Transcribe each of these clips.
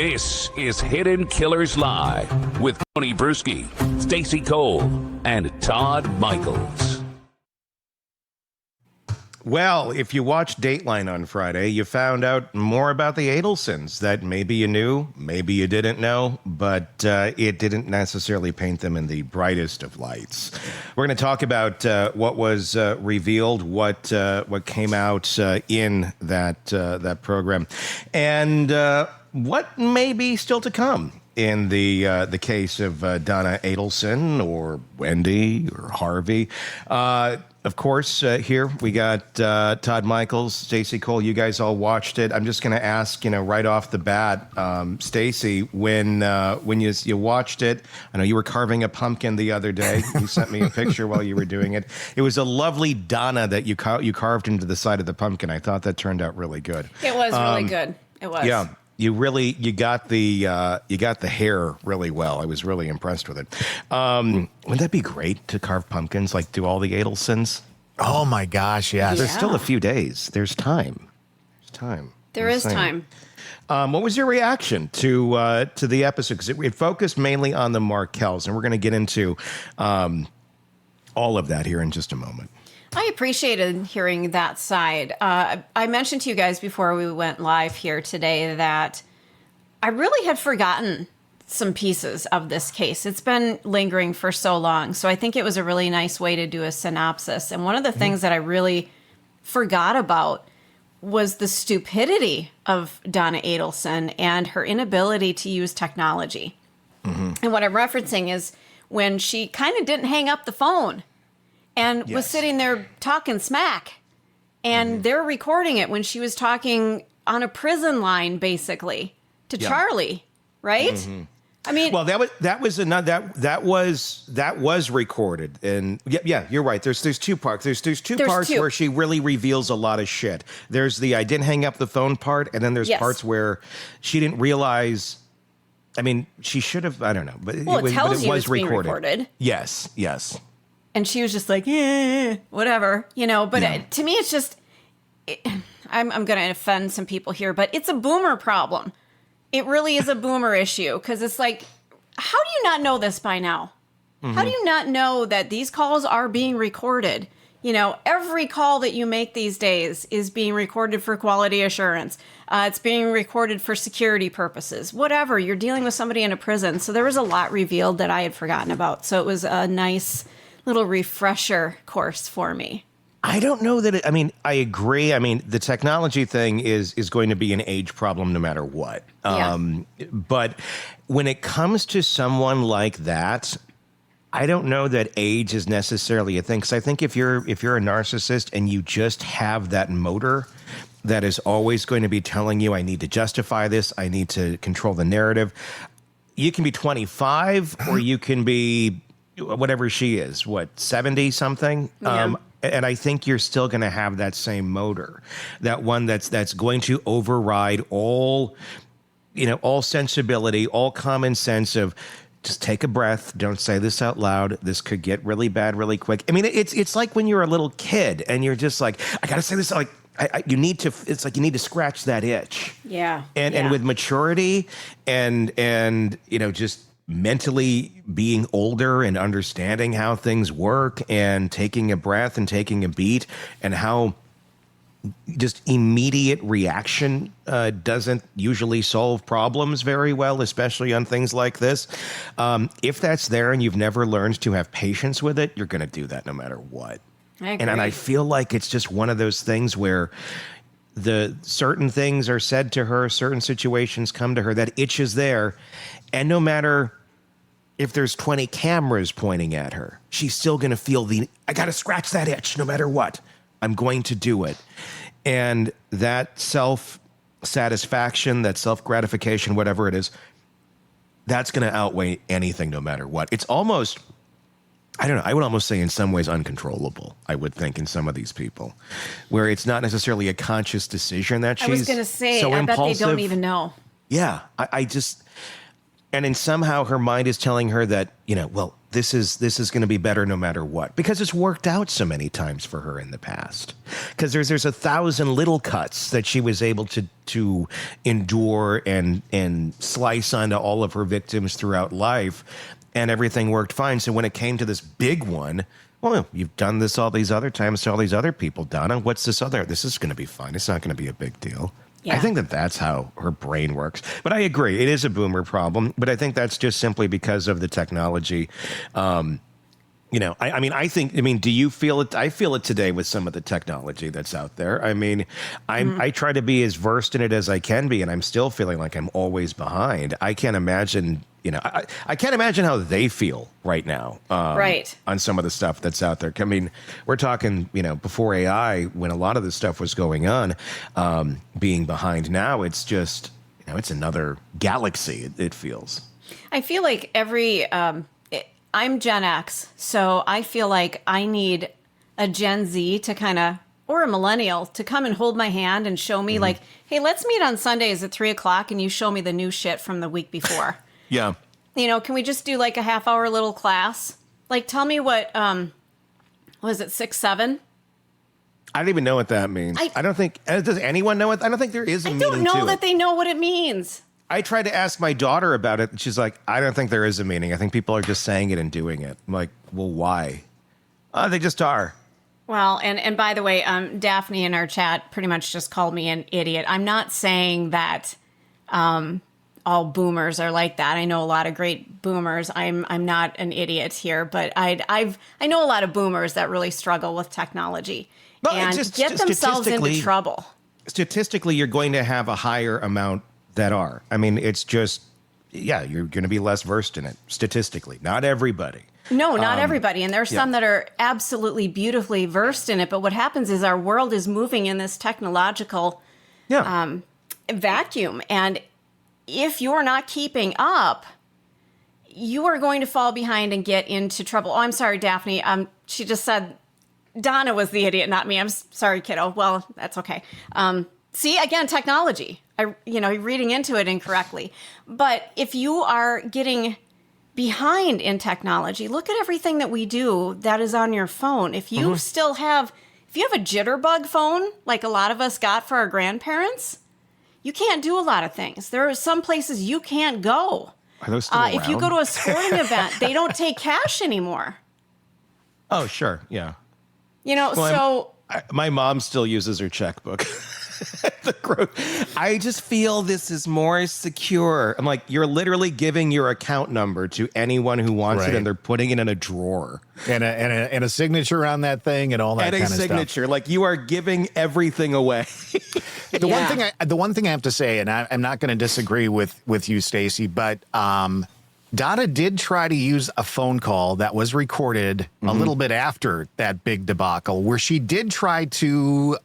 This is Hidden Killers Live with Tony Brueski, Stacy Cole, and Todd Michaels. Well, if you watched Dateline on Friday, you found out more about the Adelsons that maybe you knew, maybe you didn't know, but it didn't necessarily paint them in the brightest of lights. We're going to talk about what was revealed, what came out in that program, and what may be still to come in the case of Donna Adelson or Wendy or Harvey. Of course, here we got Todd Michaels, Stacy Cole. You guys all watched it. I'm just going to ask, right off the bat, Stacy, when you watched it, I know you were carving a pumpkin the other day. You sent me a picture while you were doing it. It was a lovely Donna that you carved into the side of the pumpkin. I thought that turned out really good. It was really good. It was. Yeah. You got the hair really well. I was really impressed with it. Wouldn't that be great to carve pumpkins, like do all the Adelsons? Oh my gosh, yes. There's still a few days. There's time. There is time. What was your reaction to the episode? Because it focused mainly on the Markels, and we're going to get into all of that here in just a moment. I appreciated hearing that side. I mentioned to you guys before we went live here today that I really had forgotten some pieces of this case. It's been lingering for so long. So I think it was a really nice way to do a synopsis. And one of the things that I really forgot about was the stupidity of Donna Adelson and her inability to use technology. Mm-hmm. And what I'm referencing is when she kind of didn't hang up the phone and was sitting there talking smack. And they're recording it when she was talking on a prison line, basically, to Charlie, right? Mm-hmm. I mean, well, that was recorded, and yeah, you're right. There's two parts. There's two parts where she really reveals a lot of shit. There's the I didn't hang up the phone part, and then there's parts where she didn't realize. I mean, she should have. I don't know, but it tells you it's recorded. Being recorded. Yes. And she was just like, whatever, But to me, it's just, I'm going to offend some people here, but it's a boomer problem. It really is a boomer issue because it's like, how do you not know this by now? Mm-hmm. How do you not know that these calls are being recorded? Every call that you make these days is being recorded for quality assurance. It's being recorded for security purposes, whatever. You're dealing with somebody in a prison. So there was a lot revealed that I had forgotten about. So it was a nice little refresher course for me. I don't know that I agree. The technology thing is going to be an age problem no matter what. But when it comes to someone like that, I don't know that age is necessarily a thing. Because I think if you're a narcissist and you just have that motor that is always going to be telling you, I need to justify this, I need to control the narrative. You can be 25 or you can be whatever she is, 70 something. Yeah. And I think you're still going to have that same motor, that one that's going to override all sensibility, all common sense of just take a breath. Don't say this out loud. This could get really bad really quick. It's like when you're a little kid and you're just like, I got to say this. Like you need to scratch that itch. Yeah. And with maturity and just mentally being older and understanding how things work and taking a breath and taking a beat and how just immediate reaction doesn't usually solve problems very well, especially on things like this. If that's there and you've never learned to have patience with it, you're going to do that no matter what. I agree. And I feel like it's just one of those things where the certain things are said to her, certain situations come to her, that itch is there. And no matter if there's 20 cameras pointing at her, she's still going to feel I got to scratch that itch no matter what. I'm going to do it. And that self-satisfaction, that self-gratification, whatever it is, that's going to outweigh anything no matter what. It's almost, I don't know, I would almost say in some ways uncontrollable, I would think, in some of these people, where it's not necessarily a conscious decision that she's so impulsive. I bet they don't even know. Yeah, And then somehow her mind is telling her that, well, this is going to be better no matter what, because it's worked out so many times for her in the past. Because there's 1,000 little cuts that she was able to endure and slice onto all of her victims throughout life, and everything worked fine. So when it came to this big one, well, you've done this all these other times to all these other people, Donna. What's this other? This is going to be fine. It's not going to be a big deal. Yeah. I think that's how her brain works. But I agree. It is a boomer problem. But I think that's just simply because of the technology. Do you feel it? I feel it today with some of the technology that's out there. I mean, I try to be as versed in it as I can be, and I'm still feeling like I'm always behind. I can't imagine, I can't imagine how they feel right now on some of the stuff that's out there. I mean, we're talking, before AI, when a lot of this stuff was going on, being behind now, it's just, it's another galaxy, it feels. I feel like I'm Gen X, so I feel like I need a Gen Z to or a millennial to come and hold my hand and show me like, hey, let's meet on Sundays at 3:00 and you show me the new shit from the week before. Yeah. Can we just do like a half-hour little class? Like, tell me what was it 6-7? I don't even know what that means. I don't think, does anyone know it? I don't think there is a meaning to it. I don't know that they know what it means. I tried to ask my daughter about it, and she's like, I don't think there is a meaning. I think people are just saying it and doing it. I'm like, well, why? They just are. Well, and by the way, Daphne in our chat pretty much just called me an idiot. I'm not saying that all boomers are like that. I know a lot of great boomers. I'm not an idiot here, but I know a lot of boomers that really struggle with technology and get themselves into trouble. Statistically, you're going to have a higher amount that are. I mean, it's just, you're going to be less versed in it, statistically. Not everybody. No, not everybody. And there's some that are absolutely beautifully versed in it. But what happens is our world is moving in this technological vacuum. And if you're not keeping up, you are going to fall behind and get into trouble. Oh, I'm sorry, Daphne. She just said Donna was the idiot, not me. I'm sorry, kiddo. Well, that's okay. See, again, technology. You're reading into it incorrectly. But if you are getting behind in technology, look at everything that we do that is on your phone. If you if you have a jitterbug phone, like a lot of us got for our grandparents, you can't do a lot of things. There are some places you can't go. Are those still around? If you go to a sporting event, they don't take cash anymore. Oh, sure. Yeah. My mom still uses her checkbook. I just feel this is more secure. I'm like, you're literally giving your account number to anyone who wants it, and they're putting it in a drawer. And a signature on that thing and all that kind of stuff. And a signature. Like, you are giving everything away. The one thing I have to say, and I'm not going to disagree with you, Stacy, but Donna did try to use a phone call that was recorded a little bit after that big debacle, where she did try to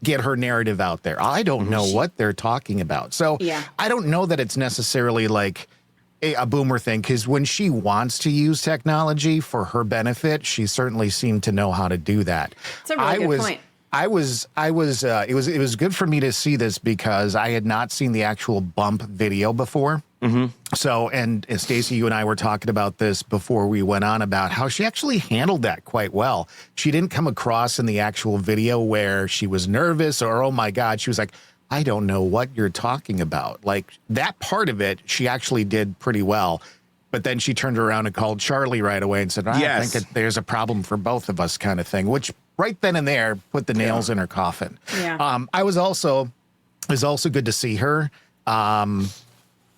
get her narrative out there. I don't know what they're talking about. So I don't know that it's necessarily like a boomer thing, because when she wants to use technology for her benefit, she certainly seemed to know how to do that. That's a really good point. It was good for me to see this because I had not seen the actual bump video before. So, and Stacy, you and I were talking about this before we went on about how she actually handled that quite well. She didn't come across in the actual video where she was nervous or, oh my God, she was like, I don't know what you're talking about. Like, that part of it, she actually did pretty well. But then she turned around and called Charlie right away and said, I think there's a problem for both of us, kind of thing, which right then and there put the nails in her coffin. Yeah. It was also good to see her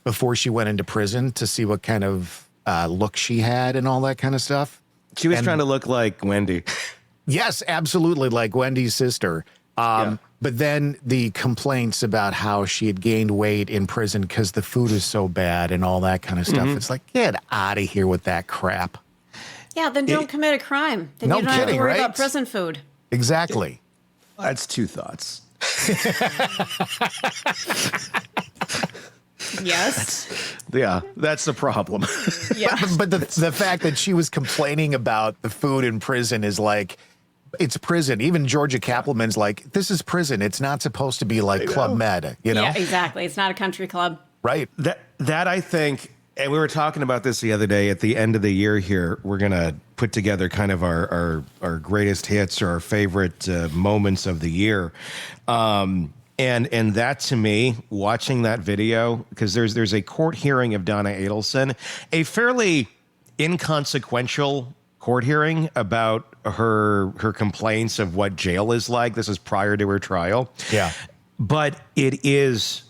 before she went into prison to see what kind of look she had and all that kind of stuff. She was trying to look like Wendy. Yes, absolutely, like Wendy's sister. But then the complaints about how she had gained weight in prison because the food is so bad and all that kind of stuff. It's like, get out of here with that crap. Yeah, then don't commit a crime. Then no you don't kidding, have to worry right? about prison food. Exactly. That's two thoughts. Yes. That's the problem. Yeah. But the fact that she was complaining about the food in prison is like, it's prison. Even Georgia Kaplan's like, this is prison. It's not supposed to be like Club Med, you know? Yeah, exactly. It's not a country club. Right. That I think, and we were talking about this the other day. At the end of the year here, we're gonna put together kind of our greatest hits or our favorite moments of the year. And that, to me, watching that video, because there's a court hearing of Donna Adelson, a fairly inconsequential court hearing about her complaints of what jail is like. This is prior to her trial. Yeah. But it's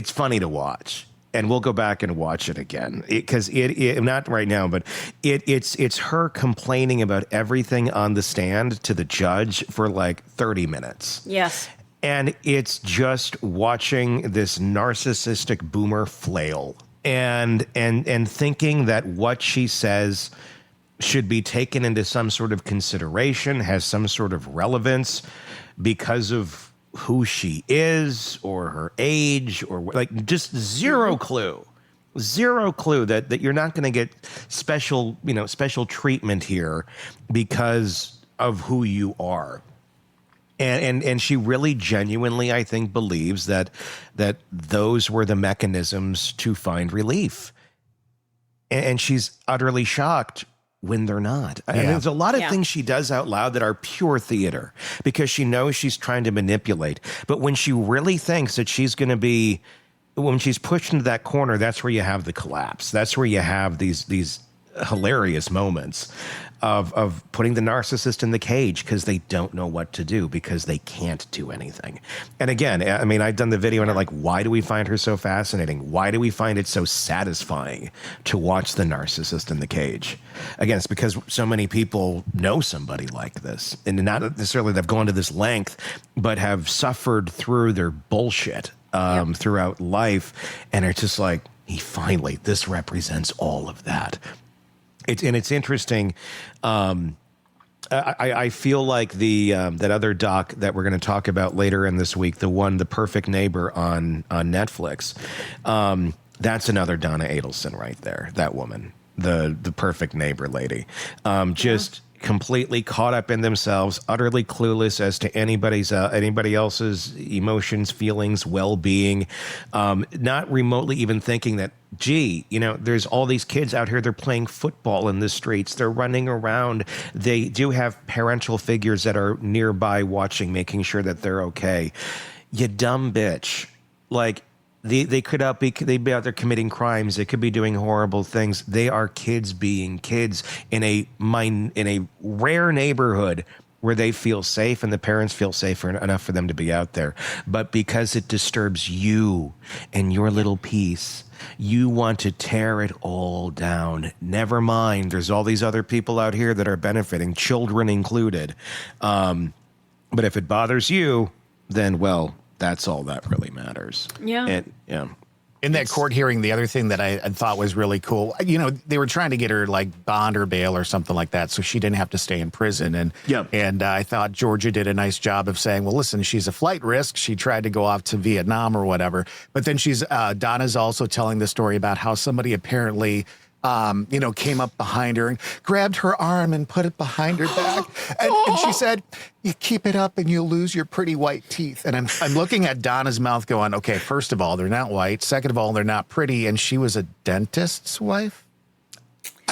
funny to watch. And we'll go back and watch it again, because it not right now, but it's her complaining about everything on the stand to the judge for like 30 minutes. Yes. And it's just watching this narcissistic boomer flail and thinking that what she says should be taken into some sort of consideration, has some sort of relevance because of who she is or her age, or like just zero clue that you're not going to get special treatment here because of who you are. And she really genuinely, I think, believes that those were the mechanisms to find relief. And she's utterly shocked when they're not. I mean, there's a lot of things she does out loud that are pure theater because she knows she's trying to manipulate. But when she really thinks that she's going to be, when she's pushed into that corner, that's where you have the collapse. That's where you have these hilarious moments of putting the narcissist in the cage because they don't know what to do, because they can't do anything. And again, I mean, I've done the video and I'm like, why do we find her so fascinating? Why do we find it so satisfying to watch the narcissist in the cage? Again, it's because so many people know somebody like this, and not necessarily they've gone to this length, but have suffered through their bullshit throughout life, and are just like, this represents all of that. It's interesting. I feel like that other doc that we're going to talk about later in this week, the Perfect Neighbor on Netflix, that's another Donna Adelson right there. That woman, the Perfect Neighbor lady, just completely caught up in themselves, utterly clueless as to anybody else's emotions, feelings, well-being, not remotely even thinking that, gee, there's all these kids out here, they're playing football in the streets, they're running around, they do have parental figures that are nearby watching, making sure that they're okay. You dumb bitch. Like, They could they'd be out there committing crimes. They could be doing horrible things. They are kids being kids in a rare neighborhood where they feel safe and the parents feel safe enough for them to be out there. But because it disturbs you and your little piece, you want to tear it all down. Never mind, there's all these other people out here that are benefiting, children included. But if it bothers you, then, well, that's all that really matters. Yeah. In that court hearing, the other thing that I thought was really cool, they were trying to get her like bond or bail or something like that, so she didn't have to stay in prison. And I thought Georgia did a nice job of saying, well, listen, she's a flight risk. She tried to go off to Vietnam or whatever. But then Donna's also telling the story about how somebody apparently came up behind her and grabbed her arm and put it behind her back. And she said, you keep it up and you'll lose your pretty white teeth. And I'm looking at Donna's mouth going, okay, first of all, they're not white. Second of all, they're not pretty. And she was a dentist's wife.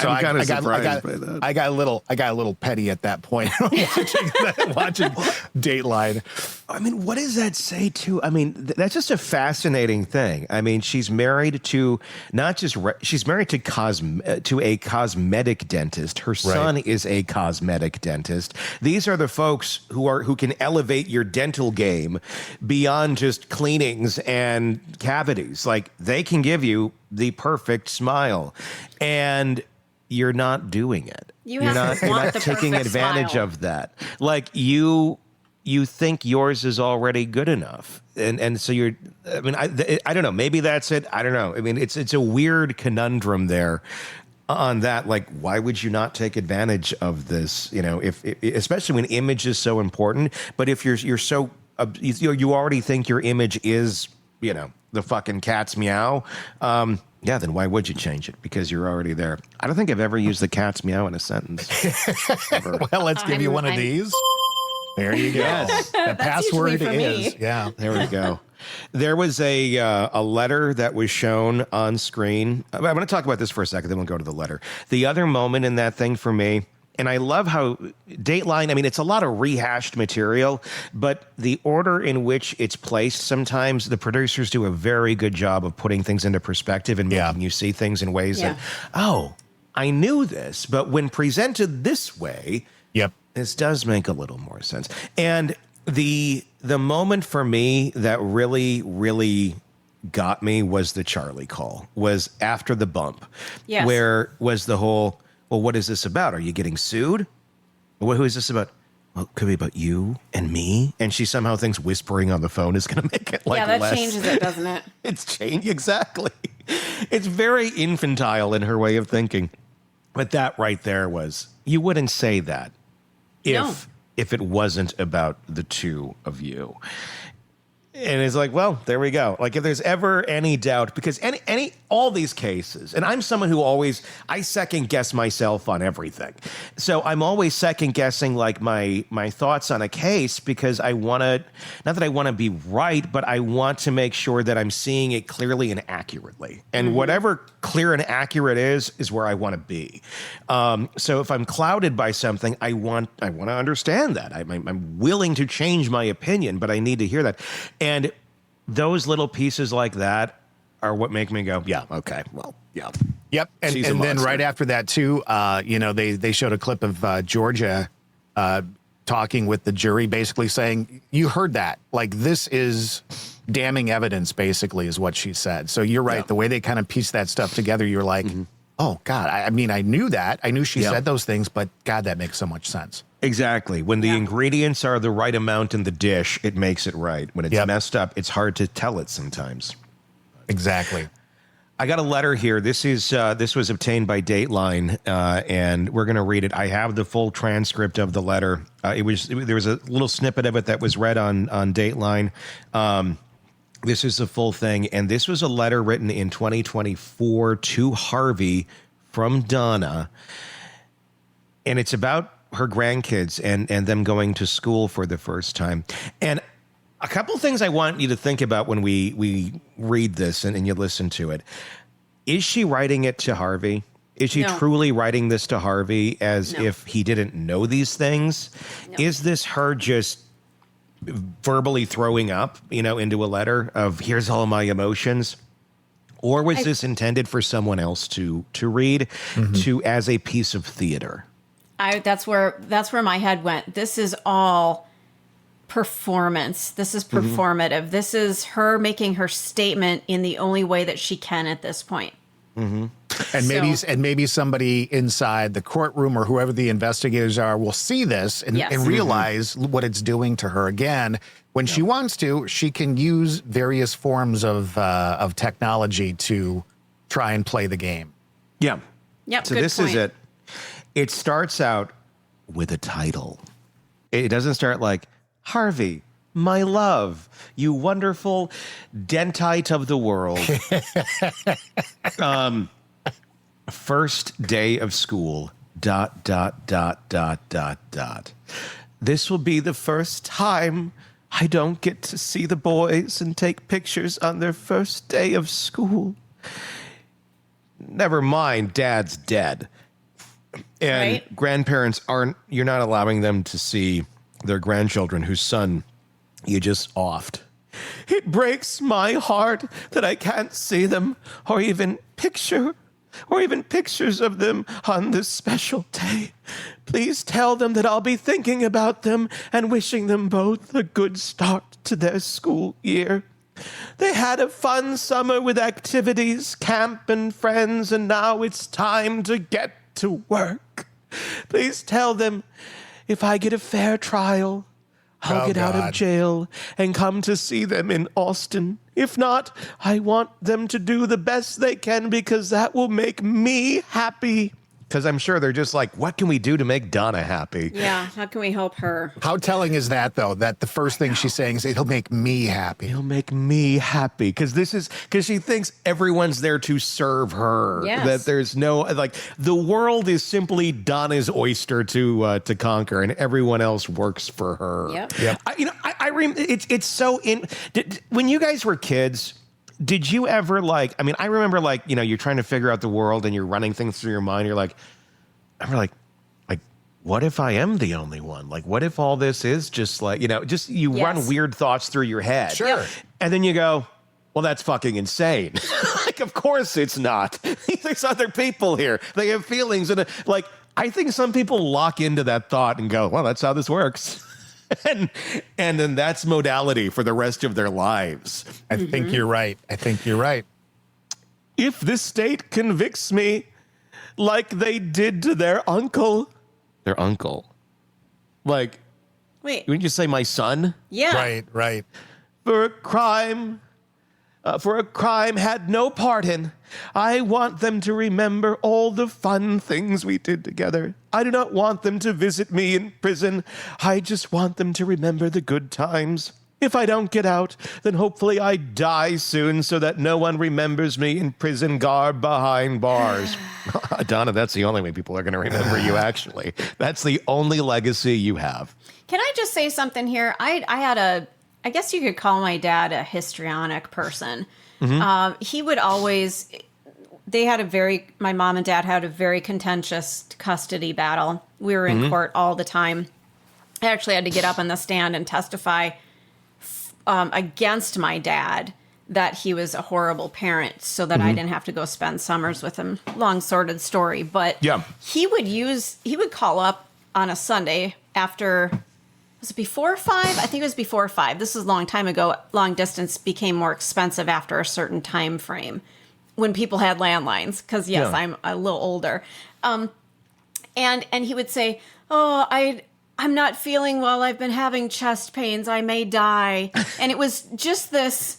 So I'm kind of surprised by that. I got a little petty at that point watching Dateline. I mean, what does that say to? I mean, that's just a fascinating thing. I mean, she's married to she's married to a cosmetic dentist. Her son is a cosmetic dentist. These are the folks who can elevate your dental game beyond just cleanings and cavities. Like, they can give you the perfect smile, and you're not doing it. You're not taking advantage of that. Like, you think yours is already good enough. And so I don't know, maybe that's it. I don't know. I mean, it's a weird conundrum there on that. Like, why would you not take advantage of this? If especially when image is so important, but if you're so, you already think your image is, the fucking cat's meow, then why would you change it? Because you're already there. I don't think I've ever used the cat's meow in a sentence. Well, let's give you one of these. There you go. Yes. The password usually for me. is, yeah. There we go. There was a letter that was shown on screen. I'm going to talk about this for a second, then we'll go to the letter. The other moment in that thing for me, and I love how Dateline, I mean, it's a lot of rehashed material, but the order in which it's placed, sometimes the producers do a very good job of putting things into perspective and making you see things in ways that, oh, I knew this, but when presented this way, this does make a little more sense. And the moment for me that really, really got me was the Charlie call, was after the bump, where was the whole, well, what is this about? Are you getting sued? Who is this about? Well, it could be about you and me. And she somehow thinks whispering on the phone is going to make it like that less. changes it, doesn't it? It's changed, exactly. It's very infantile in her way of thinking. But that right there was, you wouldn't say that if it wasn't about the two of you. And it's like, well, there we go. Like, if there's ever any doubt, because all these cases, and I'm someone who I second guess myself on everything. So I'm always second guessing like my thoughts on a case, because I want to, not that I want to be right, but I want to make sure that I'm seeing it clearly and accurately. And whatever clear and accurate is where I want to be. So if I'm clouded by something, I want to understand that. I'm willing to change my opinion, but I need to hear that. And those little pieces like that are what make me go, yeah, okay, well, yeah. Yep. And then right after that, too, they showed a clip of Georgia talking with the jury, basically saying, you heard that. Like, this is damning evidence, basically, is what she said. So you're right. Yeah. The way they kind of piece that stuff together, you're like, oh, God, I mean, I knew that. I knew she said those things, but, God, that makes so much sense. Exactly. When the ingredients are the right amount in the dish, it makes it right. When it's messed up, it's hard to tell it sometimes. Exactly. I got a letter here. This was obtained by Dateline, and we're going to read it. I have the full transcript of the letter. There was a little snippet of it that was read on Dateline. This is the full thing, and this was a letter written in 2024 to Harvey from Donna, and it's about her grandkids and them going to school for the first time. And a couple of things I want you to think about when we read this and you listen to it. Is she writing it to Harvey? Is she truly writing this to Harvey as if he didn't know these things? No. Is this her just verbally throwing up, into a letter of here's all my emotions? Or was this intended for someone else to read as a piece of theater? That's where my head went. This is all performance. This is performative. This is her making her statement in the only way that she can at this point. And maybe somebody inside the courtroom or whoever the investigators are will see this and realize what it's doing to her. Again, when she wants to, she can use various forms of technology to try and play the game. Yeah. Yep. So this is it. It starts out with a title. It doesn't start like, Harvey, my love, you wonderful dentite of the world. First day of school, ... This will be the first time I don't get to see the boys and take pictures on their first day of school. Never mind, Dad's dead. And grandparents you're not allowing them to see their grandchildren whose son you just offed. It breaks my heart that I can't see them or even pictures of them on this special day. Please tell them that I'll be thinking about them and wishing them both a good start to their school year. They had a fun summer with activities, camp, and friends, and now it's time to get to work. Please tell them if I get a fair trial, I'll get out of jail and come to see them in Austin. If not, I want them to do the best they can because that will make me happy. Because I'm sure they're just like, what can we do to make Donna happy? Yeah, how can we help her? How telling is that, though, that the first thing she's saying is, it'll make me happy. He'll make me happy. Because she thinks everyone's there to serve her. Yes. That there's no, like, the world is simply Donna's oyster to conquer, and everyone else works for her. Yep. It's so when you guys were kids, did you ever I remember you're trying to figure out the world and you're running things through your mind. You're like, what if I am the only one? Like, what if all this is just run weird thoughts through your head. Sure. Yep. And then you go, well, that's fucking insane. Like, of course it's not. There's other people here. They have feelings. And I think some people lock into that thought and go, well, that's how this works. And then that's modality for the rest of their lives. I think you're right. If this state convicts me like they did to their uncle. Their uncle? Like, wait, wouldn't you say my son? Yeah. Right. For a crime had no pardon. I want them to remember all the fun things we did together. I do not want them to visit me in prison. I just want them to remember the good times. If I don't get out, then hopefully I die soon so that no one remembers me in prison garb behind bars. Donna, that's the only way people are going to remember you, actually. That's the only legacy you have. Can I just say something here? I guess you could call my dad a histrionic person. He would always, my mom and dad had a very contentious custody battle. We were in court all the time. I actually had to get up on the stand and testify against my dad that he was a horrible parent so that I didn't have to go spend summers with him. Long sordid story. But he would call up on a Sunday after, was it before 5? I think it was before 5. This is a long time ago. Long distance became more expensive after a certain time frame when people had landlines. Because, yes, I'm a little older. And he would say, oh, I'm not feeling well. I've been having chest pains. I may die. And it was just this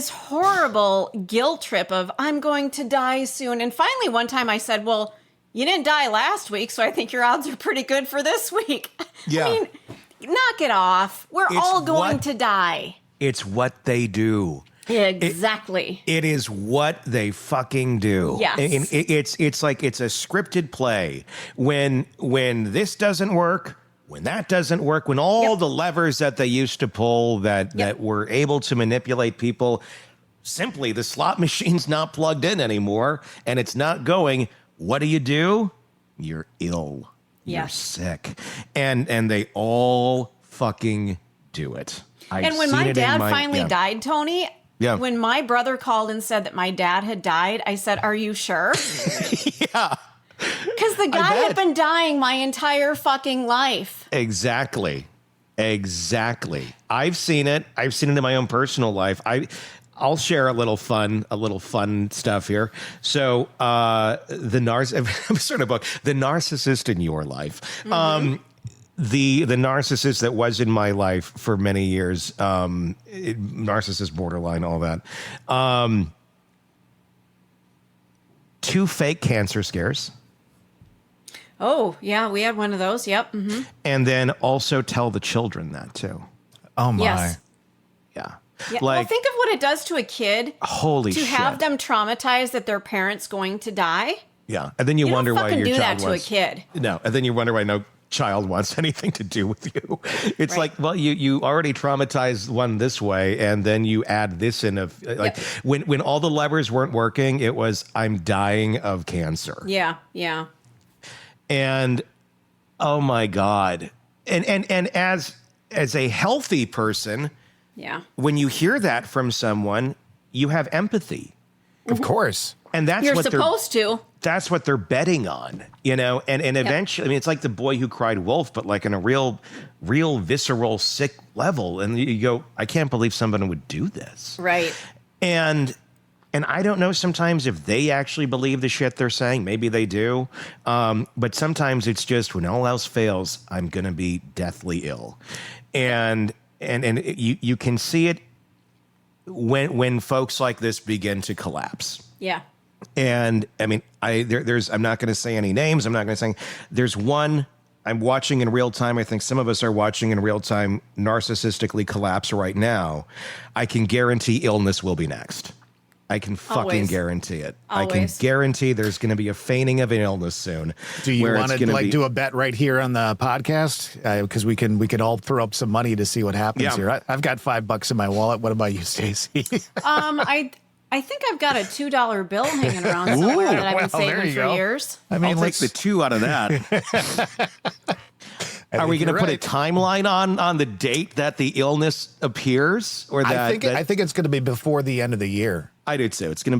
horrible guilt trip of, I'm going to die soon. And finally, one time I said, well, you didn't die last week, so I think your odds are pretty good for this week. Yeah. I mean, knock it off. We're all going to die. It's what they do. Exactly. It is what they fucking do. Yes. And it's like it's a scripted play. When this doesn't work, when that doesn't work, when all the levers that they used to pull that were able to manipulate people, simply the slot machine's not plugged in anymore and it's not going, what do? You're ill. You're sick. And they all fucking do it. And when my dad finally died, Tony, when my brother called and said that my dad had died, I said, are you sure? Yeah. Because the guy had been dying my entire fucking life. Exactly. I've seen it. I've seen it in my own personal life. I'll share a little fun stuff here. So the narcissist in your life. The narcissist that was in my life for many years, narcissist, borderline, all that. 2 fake cancer scares. Oh, yeah, we had one of those. Yep. Mm-hmm. And then also tell the children that too. Oh my. Yes. Yeah. Yeah. Well, think of what it does to a kid. Holy shit. To have them traumatized that their parent's going to die. Yeah. And then you wonder why your do child that to a kid. No. And then you wonder why no child wants anything to do with you. It's like, well, you already traumatized one this way, and then you add this in when all the levers weren't working, it was, I'm dying of cancer. Yeah. Yeah. And oh my God. And as a healthy person, when you hear that from someone, you have empathy. Of course. And that's You're what supposed to. That's what they're betting on, and eventually, I mean, it's like the boy who cried wolf, but like in a real visceral, sick level. And you go, I can't believe someone would do this. Right. And I don't know sometimes if they actually believe the shit they're saying. Maybe they do. But sometimes it's just, when all else fails, I'm going to be deathly ill. And you can see it when folks like this begin to collapse. Yeah. And I mean, I'm not going to say any names. I'm not going to say. There's one I'm watching in real time. I think some of us are watching in real time. Narcissistically collapse right now. I can guarantee illness will be next. I can fucking Always. guarantee it. Always. I can guarantee there's going to be a feigning of an illness soon. Do you where want it's to gonna be- do a bet right here on the podcast? Because we can all throw up some money to see what happens Yeah. here. I've got $5 in my wallet. What about you, Stacy? I think I've got a $2 bill hanging around somewhere that I've been well, there saving you for go. years. I mean, I'll take the 2 out of that. Are we going to put a timeline on the date that the illness appears, or that? I think it's going to be before the end of the year. I do too. It's going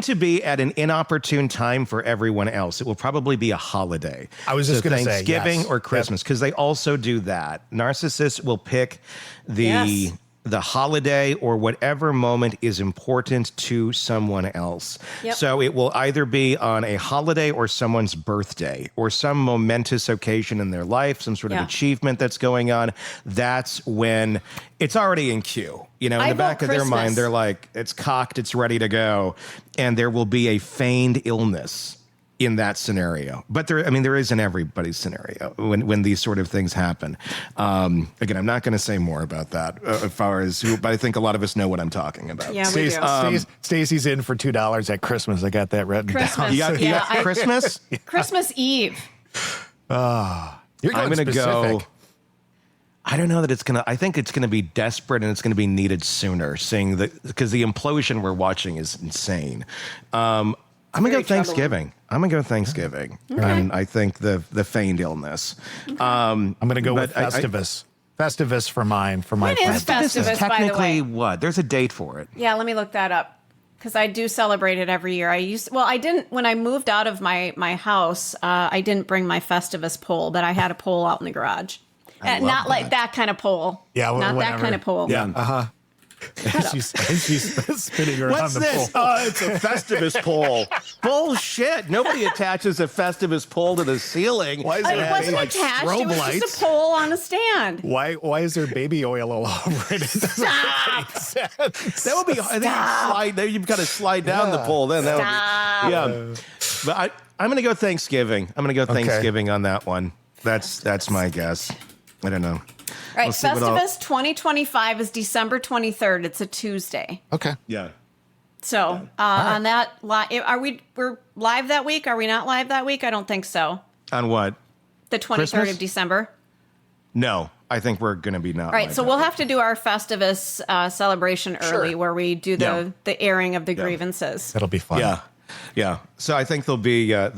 to be at an inopportune time for everyone else. It will probably be a holiday. I was just going to say Thanksgiving yes. or Christmas, because they also do that. Narcissists will pick Yes. the holiday or whatever moment is important to someone else. Yep. So it will either be on a holiday or someone's birthday or some momentous occasion in their life, some sort of Yeah. achievement that's going on. That's when it's already in queue. In I the back vote of their mind, Christmas. they're like, it's cocked, it's ready to go. And there will be a feigned illness in that scenario. But there is in everybody's scenario when these sort of things happen. Again, I'm not going to say more about that as far as but I think a lot of us know what I'm talking about. Yeah, we do. Stacy's in for $2 at Christmas. I got that written Christmas. down. You got Yeah, Christmas? Christmas Eve. You're going I'm going to specific. go. I don't know that it's going to, I think it's going to be desperate and it's going to be needed sooner, seeing that, because the implosion we're watching is insane. I'm going to go Thanksgiving. And I think the feigned illness. I'm going to go with but Festivus. Festivus for mine. For my When is friend. This is Festivus, by the technically way? what? There's a date for it. Yeah, let me look that up because I do celebrate it every year. I didn't when I moved out of my house. I didn't bring my Festivus pole, but I had a pole out in the garage. Not like that kind of pole. Yeah, not that whatever. kind of pole. Yeah. She's spinning around What's the this? pole. Oh, it's a Festivus pole. Bullshit. Nobody attaches a Festivus pole to the ceiling. Why is It there wasn't like attached. It strobe was lights? just a pole on a stand. Why is there baby oil all over it? It doesn't make any sense. That would be. I think you've got to slide down the pole. Then that would be. Yeah. But I'm going to go Thanksgiving. I'm going to go Thanksgiving on that one. That's my guess. I don't know. Right, We'll see what all- Festivus 2025 is December 23rd. It's a Tuesday. Okay. Yeah. So on that, we're live that week? Are we not live that week? I don't think so. On what? The 23rd Christmas? of December. No, I think we're going to be not. All right, like so that. we'll have to do our Festivus celebration early, where we do the airing of the grievances. That'll be fun. Yeah. So I think there'll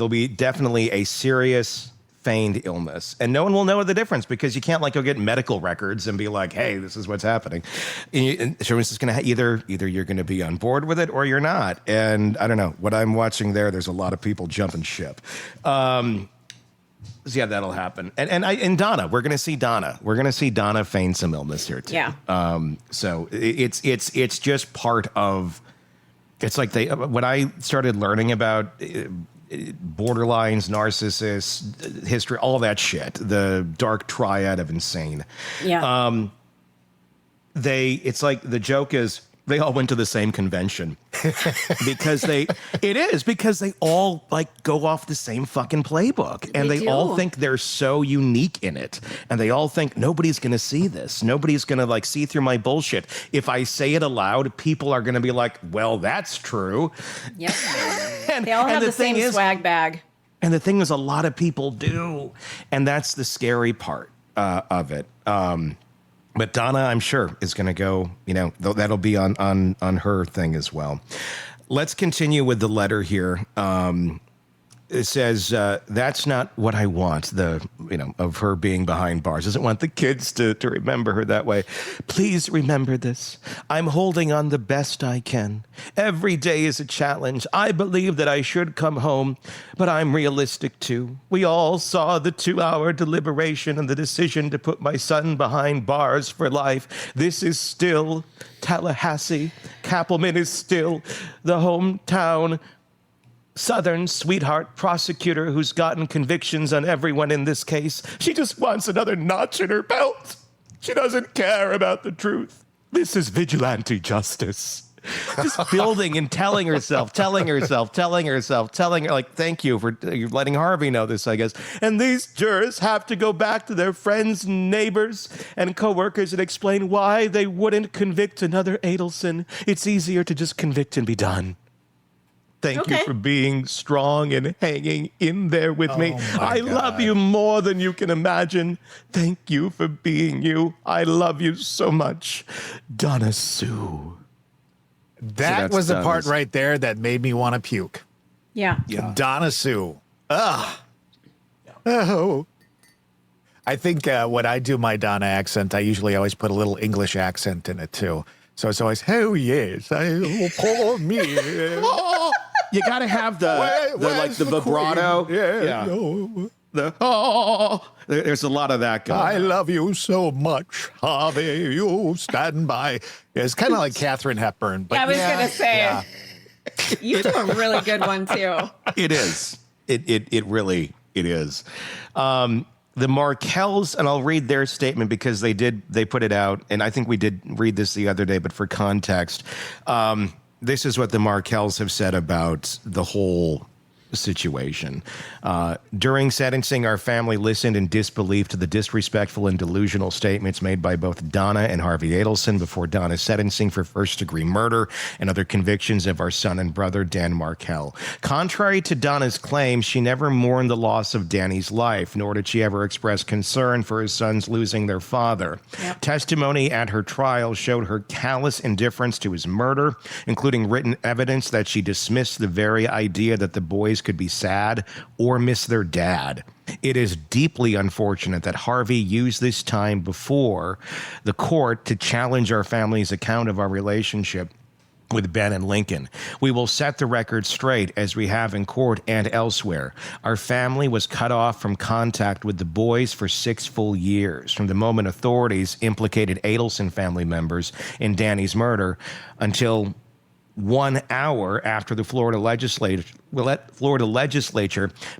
be definitely a serious feigned illness, and no one will know the difference because you can't go get medical records and be like, "Hey, this is what's happening." And so it's just going to either you're going to be on board with it or you're not. And I don't know what I'm watching there. There's a lot of people jumping ship. So yeah, that'll happen. And Donna, we're going to see Donna. We're going to see Donna feign some illness here too. Yeah. So it's just part of. It's like when I started learning about borderlines, narcissists, history, all that shit, the dark triad of insane. Yeah. It's like the joke is they all went to the same convention because they all go off the same fucking playbook and they all think they're so unique in it. And they all think nobody's going to see this. Nobody's going to see through my bullshit. If I say it aloud, people are going to be like, well, that's true. Yep. And, They all have the same thing is, swag bag. and the thing is, a lot of people do. And that's the scary part of it. But Donna, I'm sure, is going to go, that'll be on her thing as well. Let's continue with the letter here. It says, that's not what I want, of her being behind bars. Doesn't want the kids to remember her that way. Please remember this. I'm holding on the best I can. Every day is a challenge. I believe that I should come home, but I'm realistic too. We all saw the 2-hour deliberation and the decision to put my son behind bars for life. This is still Tallahassee. Kappelman is still the hometown Southern sweetheart prosecutor who's gotten convictions on everyone in this case. She just wants another notch in her belt. She doesn't care about the truth. This is vigilante justice. Just building and telling herself, like, thank you for you're letting Harvey know this, I guess. And these jurors have to go back to their friends, neighbors, and coworkers and explain why they wouldn't convict another Adelson. It's easier to just convict and be done. Thank you for being strong and hanging in there with me. I love you more than you can imagine. Thank you for being you. I love you so much. Donna Sue. That was the part right there that made me want to puke. Yeah. Donna Sue. Ugh. Oh. I think when I do my Donna accent, I usually always put a little English accent in it too. So it's always, oh yes, poor me. You got to have the vibrato. There's a lot of that going on. I love you so much, Harvey. You stand by. It's kind of like Katharine Hepburn. But I was going to say, you do a really good one, too. It is. It really is. The Markels, and I'll read their statement because they put it out, and I think we did read this the other day, but for context, this is what the Markels have said about the whole situation. During sentencing, our family listened in disbelief to the disrespectful and delusional statements made by both Donna and Harvey Adelson before Donna's sentencing for first-degree murder and other convictions of our son and brother, Dan Markel. Contrary to Donna's claim, she never mourned the loss of Danny's life, nor did she ever express concern for his sons losing their father. Yep. Testimony at her trial showed her callous indifference to his murder, including written evidence that she dismissed the very idea that the boys could be sad or miss their dad. It is deeply unfortunate that Harvey used this time before the court to challenge our family's account of our relationship with Ben and Lincoln. We will set the record straight as we have in court and elsewhere. Our family was cut off from contact with the boys for 6 full years, from the moment authorities implicated Adelson family members in Danny's murder until 1 hour after the Florida legislature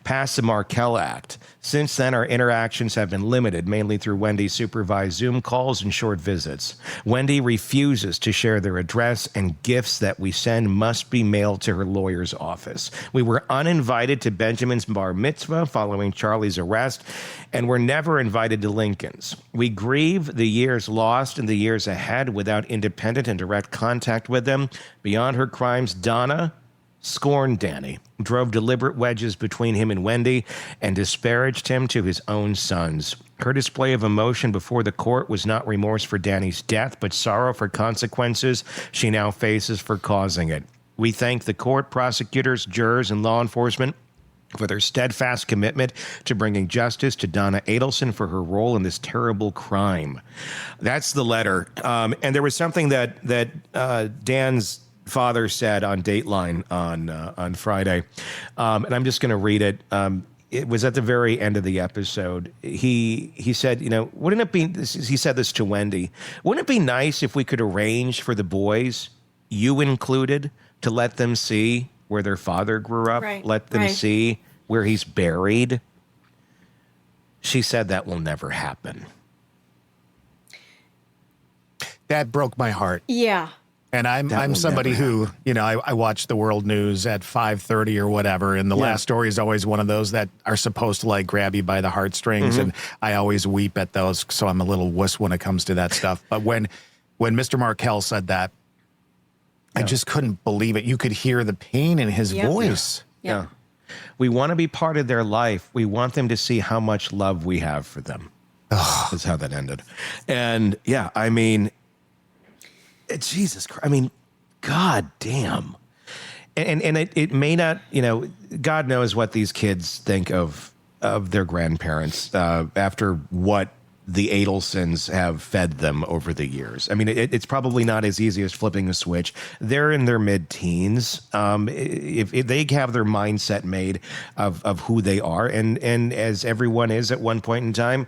passed the Markel Act. Since then, our interactions have been limited, mainly through Wendy's supervised Zoom calls and short visits. Wendy refuses to share their address, and gifts that we send must be mailed to her lawyer's office. We were uninvited to Benjamin's bar mitzvah following Charlie's arrest, and were never invited to Lincoln's. We grieve the years lost and the years ahead without independent and direct contact with them. Beyond her crimes, Donna scorned Danny, drove deliberate wedges between him and Wendy, and disparaged him to his own sons. Her display of emotion before the court was not remorse for Danny's death, but sorrow for consequences she now faces for causing it. We thank the court, prosecutors, jurors, and law enforcement for their steadfast commitment to bringing justice to Donna Adelson for her role in this terrible crime. That's the letter. And there was something that Dan's father said on Dateline on Friday, and I'm just going to read it. It was at the very end of the episode. He said, wouldn't it be, he said this to Wendy, wouldn't it be nice if we could arrange for the boys, you included, to let them see where their father grew up, let them see where he's buried? She said that will never happen. That broke my heart. Yeah. And I'm somebody who, I watch the world news at 5:30 or whatever, and the last story is always one of those that are supposed to grab you by the heartstrings, and I always weep at those, so I'm a little wuss when it comes to that stuff. But when Mr. Markel said that, I just couldn't believe it. You could hear the pain in his voice. Yeah. We want to be part of their life. We want them to see how much love we have for them. That's how that ended. And Jesus Christ. God damn. And it may not, God knows what these kids think of their grandparents after what the Adelsons have fed them over the years. It's probably not as easy as flipping a switch. They're in their mid-teens. If they have their mindset made of who they are, and as everyone is at one point in time,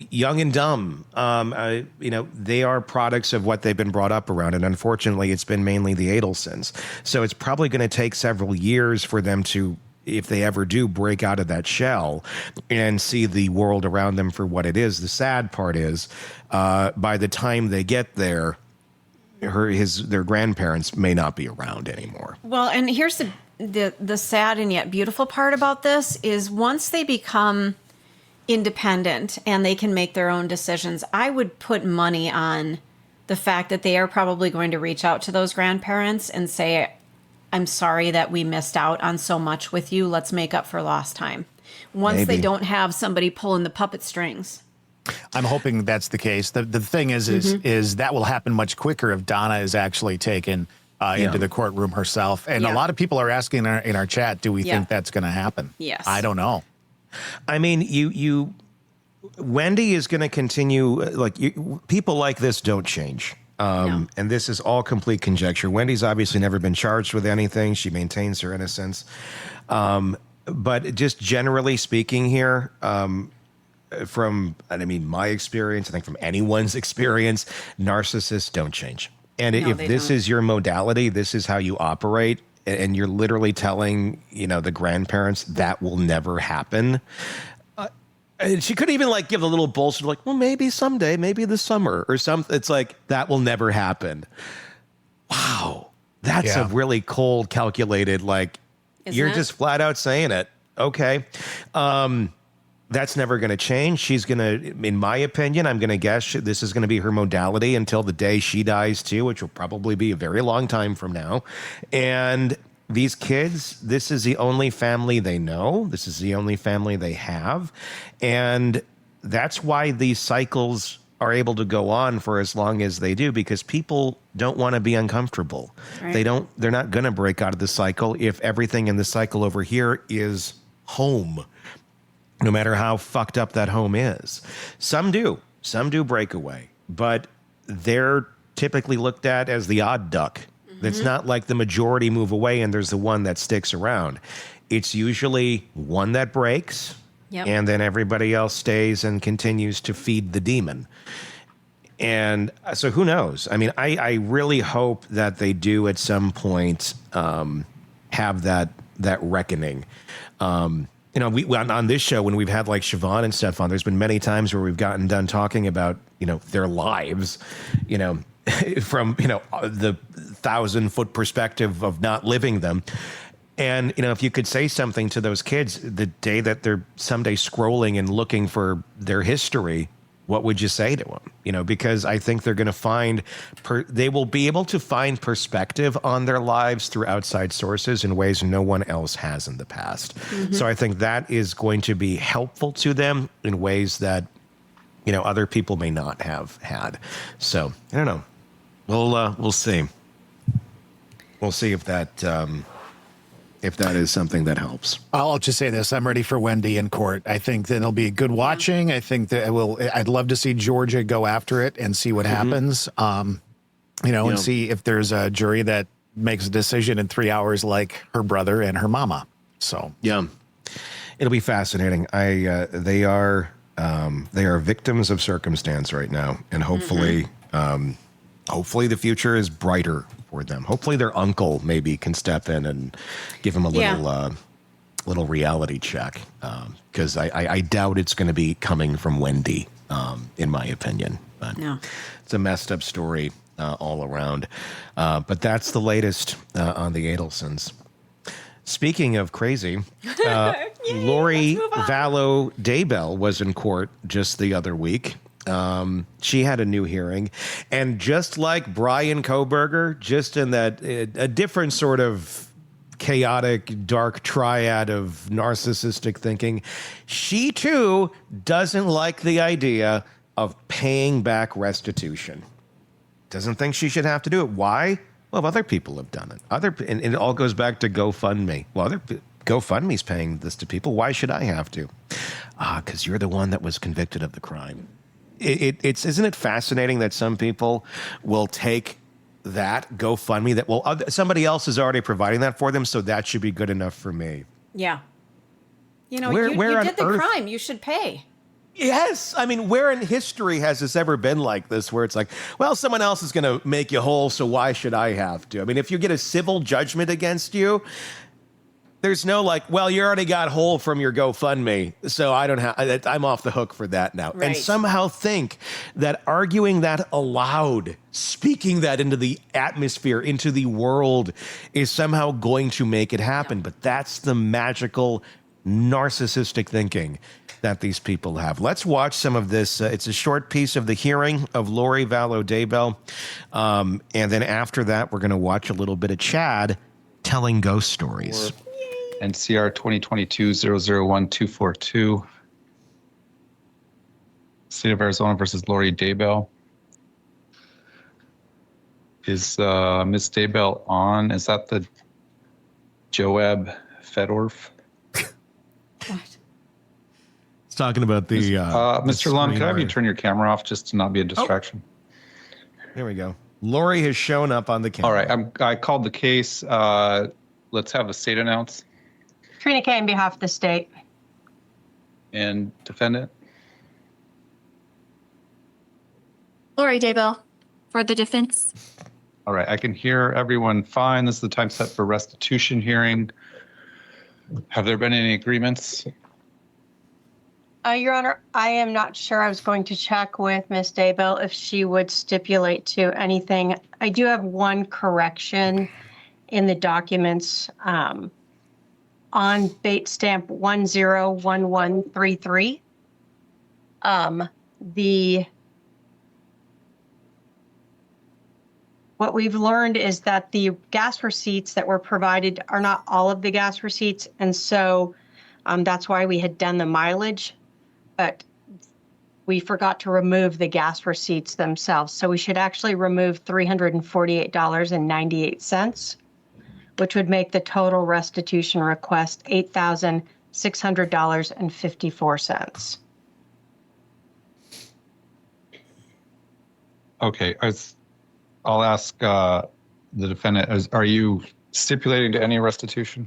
young and dumb, they are products of what they've been brought up around. And unfortunately, it's been mainly the Adelsons. So it's probably going to take several years for them to, if they ever do, break out of that shell and see the world around them for what it is. The sad part is, by the time they get there, their grandparents may not be around anymore. Well, and here's the sad and yet beautiful part about this is once they become independent and they can make their own decisions, I would put money on the fact that they are probably going to reach out to those grandparents and say, I'm sorry that we missed out on so much with you. Let's make up for lost time. Once they don't have somebody pulling the puppet strings. I'm hoping that's the case. The thing is that will happen much quicker if Donna is actually taken into the courtroom herself. And a lot of people are asking in our chat, do we think that's going to happen? Yes. I don't know. I mean, Wendy is going to continue. People like this don't change. And this is all complete conjecture. Wendy's obviously never been charged with anything. She maintains her innocence. But just generally speaking here, from my experience, I think from anyone's experience, narcissists don't change. And if this is your modality, this is how you operate, and you're literally telling, the grandparents that will never happen. And she couldn't even give a little bullshit well, maybe someday, maybe this summer or something. It's that will never happen. Wow. That's a really cold, calculated, you're just flat out saying it. Okay. That's never going to change. She's going to, in my opinion, I'm going to guess this is going to be her modality until the day she dies too, which will probably be a very long time from now. And these kids, this is the only family they know. This is the only family they have. And that's why these cycles are able to go on for as long as they do, because people don't want to be uncomfortable. Right. They're not going to break out of the cycle if everything in the cycle over here is home, no matter how fucked up that home is. Some do break away, but they're typically looked at as the odd duck. It's not like the majority move away and there's the one that sticks around. It's usually one that breaks, and then everybody else stays and continues to feed the demon. And so who knows? I mean, I really hope that they do at some point have that reckoning. We on this show, when we've had Siobhan and stuff on, there's been many times where we've gotten done talking about, their lives, from, the 1,000-foot perspective of not living them. And, if you could say something to those kids the day that they're someday scrolling and looking for their history, what would you say to them? Because I think they're going to find, they will be able to find perspective on their lives through outside sources in ways no one else has in the past. So I think that is going to be helpful to them in ways that, other people may not have had. So I don't know. We'll see. We'll see if that is something that helps. I'll just say this. I'm ready for Wendy in court. I think that it'll be good watching. I think that I'd love to see Georgia go after it and see what happens, and see if there's a jury that makes a decision in 3 hours like her brother and her mama. So, yeah, it'll be fascinating. They are victims of circumstance right now. And hopefully, hopefully the future is brighter for them. Hopefully their uncle maybe can step in and give them a little reality check. Because I doubt it's going to be coming from Wendy, in my opinion. But it's a messed up story all around. But that's the latest on the Adelsons. Speaking of crazy, Lori Vallow Daybell was in court just the other week. She had a new hearing, and just like Brian Kohberger, just in that a different sort of chaotic, dark triad of narcissistic thinking, she too doesn't like the idea of paying back restitution. Doesn't think she should have to do it. Why? Well, other people have done it. And it all goes back to GoFundMe. Well, GoFundMe's paying this to people. Why should I have to? Because you're the one that was convicted of the crime. Isn't it fascinating that some people will take that GoFundMe that somebody else is already providing that for them, so that should be good enough for me. Yeah. You did the crime. You should pay. Yes. I mean, where in history has this ever been like this, where it's well, someone else is going to make you whole, so why should I have to? I mean, if you get a civil judgment against you, There's no like, well, you already got whole from your GoFundMe, so I don't have. I'm off the hook for that now. Right. And somehow think that arguing that aloud, speaking that into the atmosphere, into the world, is somehow going to make it happen. No. But that's the magical, narcissistic thinking that these people have. Let's watch some of this. It's a short piece of the hearing of Lori Vallow Daybell, and then after that, we're going to watch a little bit of Chad telling ghost stories. NCR 2022-001242. State of Arizona versus Lori Daybell. Is Miss Daybell on? Is that the Joab Fedorf? What? It's talking about the... Mr. Lund, could I have you turn your camera off just to not be a distraction? There we go. Lori has shown up on the camera. All right, I called the case. Let's have the state announce. Trina Kay on behalf of the state. And defendant. Lori Daybell for the defense. All right, I can hear everyone fine. This is the time set for restitution hearing. Have there been any agreements? Your Honor, I am not sure. I was going to check with Ms. Daybell if she would stipulate to anything. I do have one correction in the documents on bait stamp 101133. What we've learned is that the gas receipts that were provided are not all of the gas receipts, and so that's why we had done the mileage, but we forgot to remove the gas receipts themselves. So we should actually remove $348.98, which would make the total restitution request $8,600.54. Okay, I'll ask the defendant, are you stipulating to any restitution?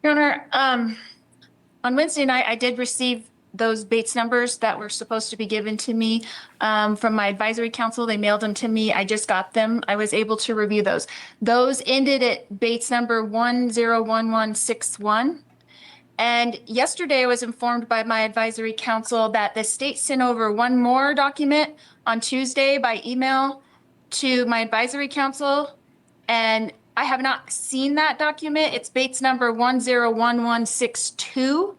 Your Honor, on Wednesday night, I did receive those Bates numbers that were supposed to be given to me from my advisory council. They mailed them to me. I just got them. I was able to review those. Those ended at Bates number 101161. And yesterday I was informed by my advisory council that the state sent over one more document on Tuesday by email to my advisory council. And I have not seen that document. It's Bates number 101162.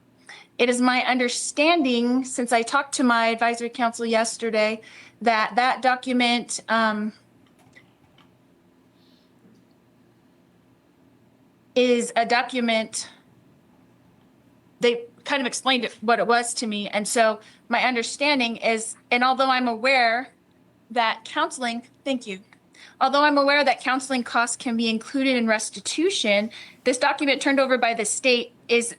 It is my understanding, since I talked to my advisory council yesterday, that that document is a document. They kind of explained what it was to me. And so my understanding is, and although I'm aware that counseling, thank you. Although I'm aware that counseling costs can be included in restitution, this document turned over by the state is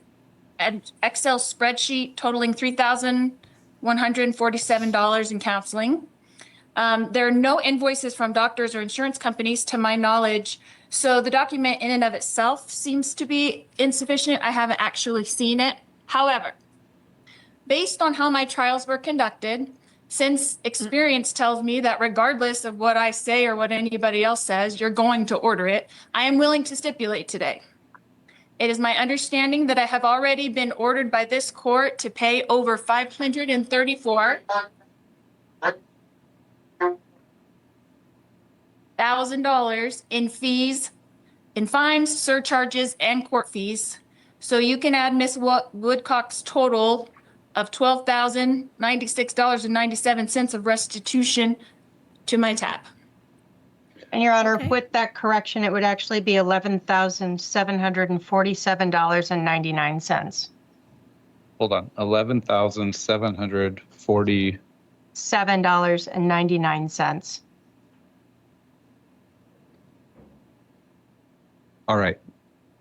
an Excel spreadsheet totaling $3,147 in counseling. There are no invoices from doctors or insurance companies to my knowledge. So the document in and of itself seems to be insufficient. I haven't actually seen it. However, based on how my trials were conducted, since experience tells me that regardless of what I say or what anybody else says, you're going to order it, I am willing to stipulate today. It is my understanding that I have already been ordered by this court to pay over $534,000 in fees, in fines, surcharges, and court fees. So you can add Ms. Woodcock's total of $12,096.97 of restitution to my tab. And Your Honor, Okay. with that correction, it would actually be $11,747.99. Hold on, 11,740. $7.99. All right.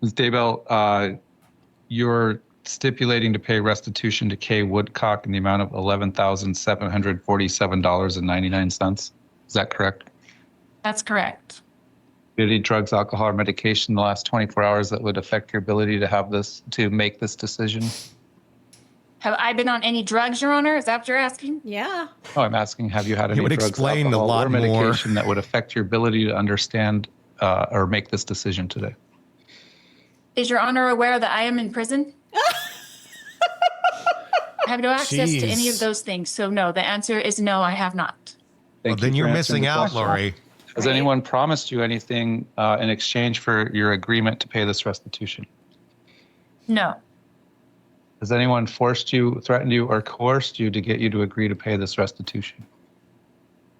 Ms. Daybell, you're stipulating to pay restitution to Kay Woodcock in the amount of $11,747.99. Is that correct? That's correct. Any drugs, alcohol, or medication in the last 24 hours that would affect your ability to make this decision? Have I been on any drugs, Your Honor? Is that what you're asking? Yeah. Oh, I'm asking, have you had any would drugs, explain a alcohol, lot or more. medication that would affect your ability to understand or make this decision today? Is Your Honor aware that I am in prison? I have no access to any of those things. So no, the answer is no, I have not. Well, Thank then you you're for missing answering the out, question. Lori. Has anyone promised you anything in exchange for your agreement to pay this restitution? No. Has anyone forced you, threatened you, or coerced you to get you to agree to pay this restitution?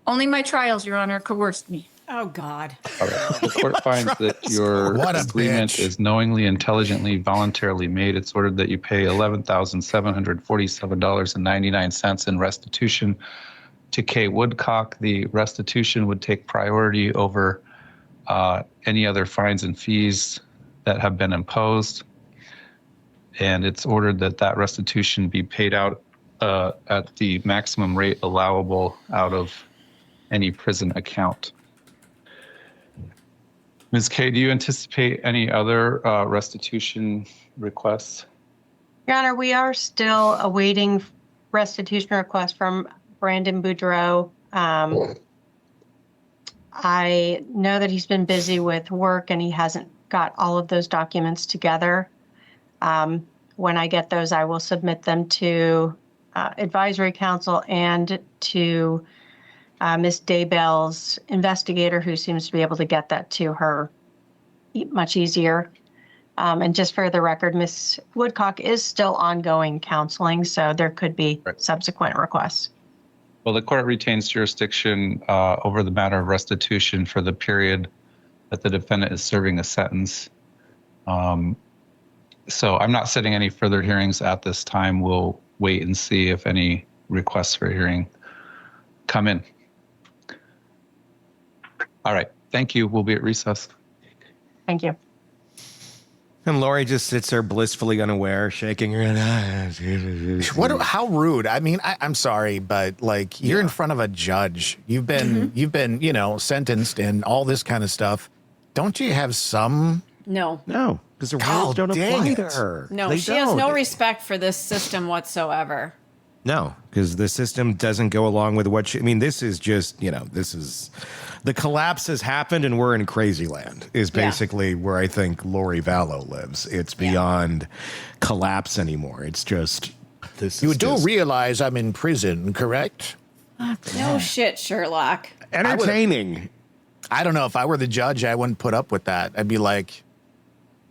Only my trials, Your Honor, coerced me. Oh, God. All right. The court finds that your What a agreement bitch. is knowingly, intelligently, voluntarily made. It's ordered that you pay $11,747.99 in restitution to Kay Woodcock. The restitution would take priority over any other fines and fees that have been imposed. And it's ordered that that restitution be paid out at the maximum rate allowable out of any prison account. Ms. Kay, do you anticipate any other restitution requests? Your Honor, we are still awaiting restitution requests from Brandon Boudreau. I know that he's been busy with work and he hasn't got all of those documents together. When I get those, I will submit them to advisory council and to Ms. Daybell's investigator, who seems to be able to get that to her much easier. And just for the record, Ms. Woodcock is still ongoing counseling, so there could be subsequent requests. Well, the court retains jurisdiction over the matter of restitution for the period that the defendant is serving a sentence. So I'm not setting any further hearings at this time. We'll wait and see if any requests for hearing come in. All right. Thank you. We'll be at recess. Thank you. And Lori just sits there blissfully unaware, shaking her head. How rude. I mean, I'm sorry, but like you're in front of a judge. You've been, sentenced and all this kind of stuff. Don't you have some? No. No, because the God rules don't dang apply it. to her. No, They she has no don't. respect for this system whatsoever. No, because the system doesn't go along with what this is just, this is the collapse has happened and we're in crazy land is basically where I think Lori Vallow lives. It's beyond collapse anymore. It's just this. You is do just realize I'm in prison, correct? No shit, Sherlock. entertaining. I don't know. If I were the judge, I wouldn't put up with that. I'd be like,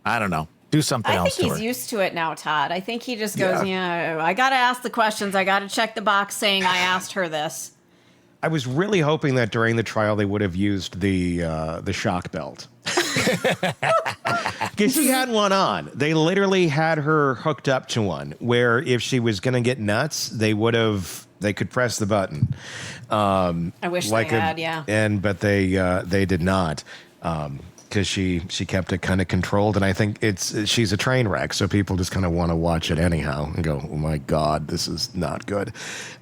I don't know. Do something I else think to he's her. used to it now, Todd. I think he just goes, I got to ask the questions. I got to check the box saying I asked her this. I was really hoping that during the trial they would have used the shock belt. Because she had one on. They literally had her hooked up to one where if she was going to get nuts, they could press the button. I wish they had, But they did not. Because she kept it kind of controlled, and I think she's a train wreck, so people just kind of want to watch it anyhow and go, "Oh my God, this is not good."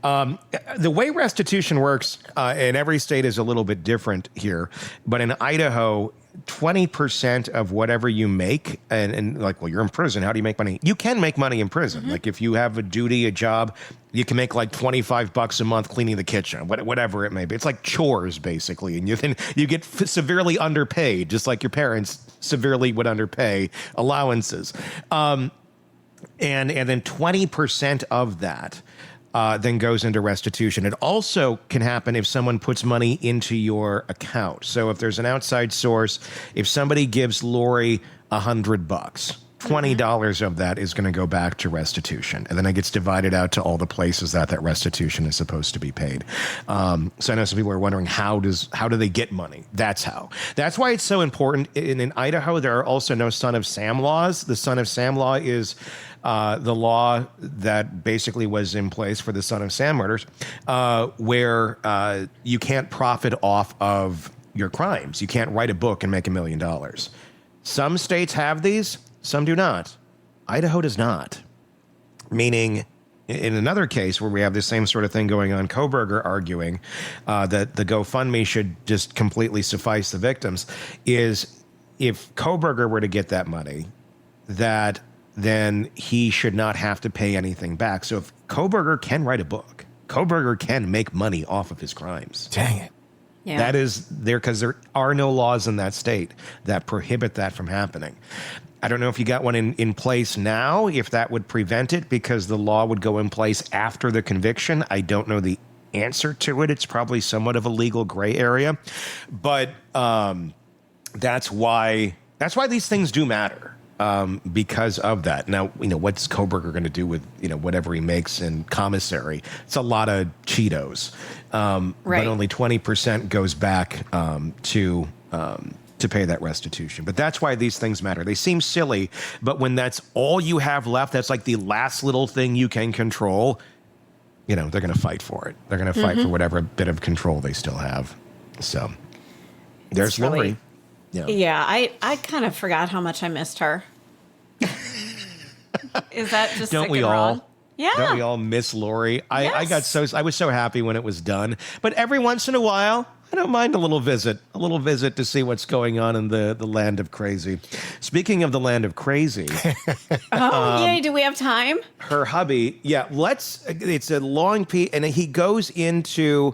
The way restitution works in every state is a little bit different here, but in Idaho, 20% of whatever you make, and you're in prison. How do you make money? You can make money in prison. Like if you have a duty, a job, you can make like $25 a month cleaning the kitchen, whatever it may be. It's like chores basically, and you get severely underpaid, just like your parents severely would underpay allowances. And then 20% of that then goes into restitution. It also can happen if someone puts money into your account. So if there's an outside source, if somebody gives Lori $100, $20 of that is going to go back to restitution. And then it gets divided out to all the places that restitution is supposed to be paid. So I know some people are wondering, how do they get money? That's how. That's why it's so important. In Idaho, there are also no son of Sam laws. The son of Sam law is the law that basically was in place for the son of Sam murders, where you can't profit off of your crimes. You can't write a book and make $1 million. Some states have these. Some do not. Idaho does not. Meaning, in another case where we have the same sort of thing going on, Kohberger arguing that the GoFundMe should just completely suffice the victims, is if Kohberger were to get that money, then he should not have to pay anything back. So if Kohberger can write a book, Kohberger can make money off of his crimes. Dang it. Yeah. That is there because there are no laws in that state that prohibit that from happening. I don't know if you got one in place now, if that would prevent it, because the law would go in place after the conviction. I don't know the answer to it. It's probably somewhat of a legal gray area, but that's why these things do matter, because of that. Now, what's Kohberger going to do with whatever he makes in commissary? It's a lot of Cheetos, Right. but only 20% goes back to pay that restitution. But that's why these things matter. They seem silly, but when that's all you have left, that's like the last little thing you can control. They're going to fight for it. They're going to fight for whatever bit of control they still have. So there's Lori. Yeah, I kind of forgot how much I missed her. Is that just Don't sick we and all? wrong? Yeah. Don't we all miss Lori? I Yes. was so happy when it was done. But every once in a while, I don't mind a little visit to see what's going on in the land of crazy. Speaking of the land of crazy, Yay, do we have time? her hubby, it's a long piece, and he goes into,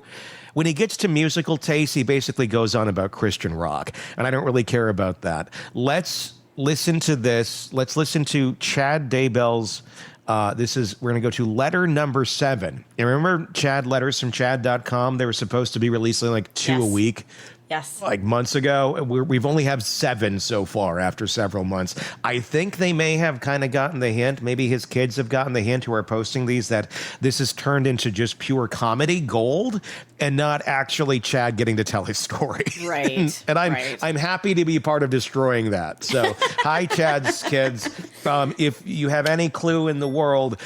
when he gets to musical taste, he basically goes on about Christian rock, and I don't really care about that. Let's listen to this. Let's listen to Chad Daybell's. We're going to go to letter number 7. And remember Chad letters from chad.com? They were supposed to be releasing like 2 a Yes. week. Yes. Like months ago. We've only have 7 so far after several months. I think they may have kind of gotten the hint. Maybe his kids have gotten the hint who are posting these, that this has turned into just pure comedy gold and not actually Chad getting to tell his story. Right. and right. I'm happy to be part of destroying that. So hi, Chad's kids. If you have any clue in the world,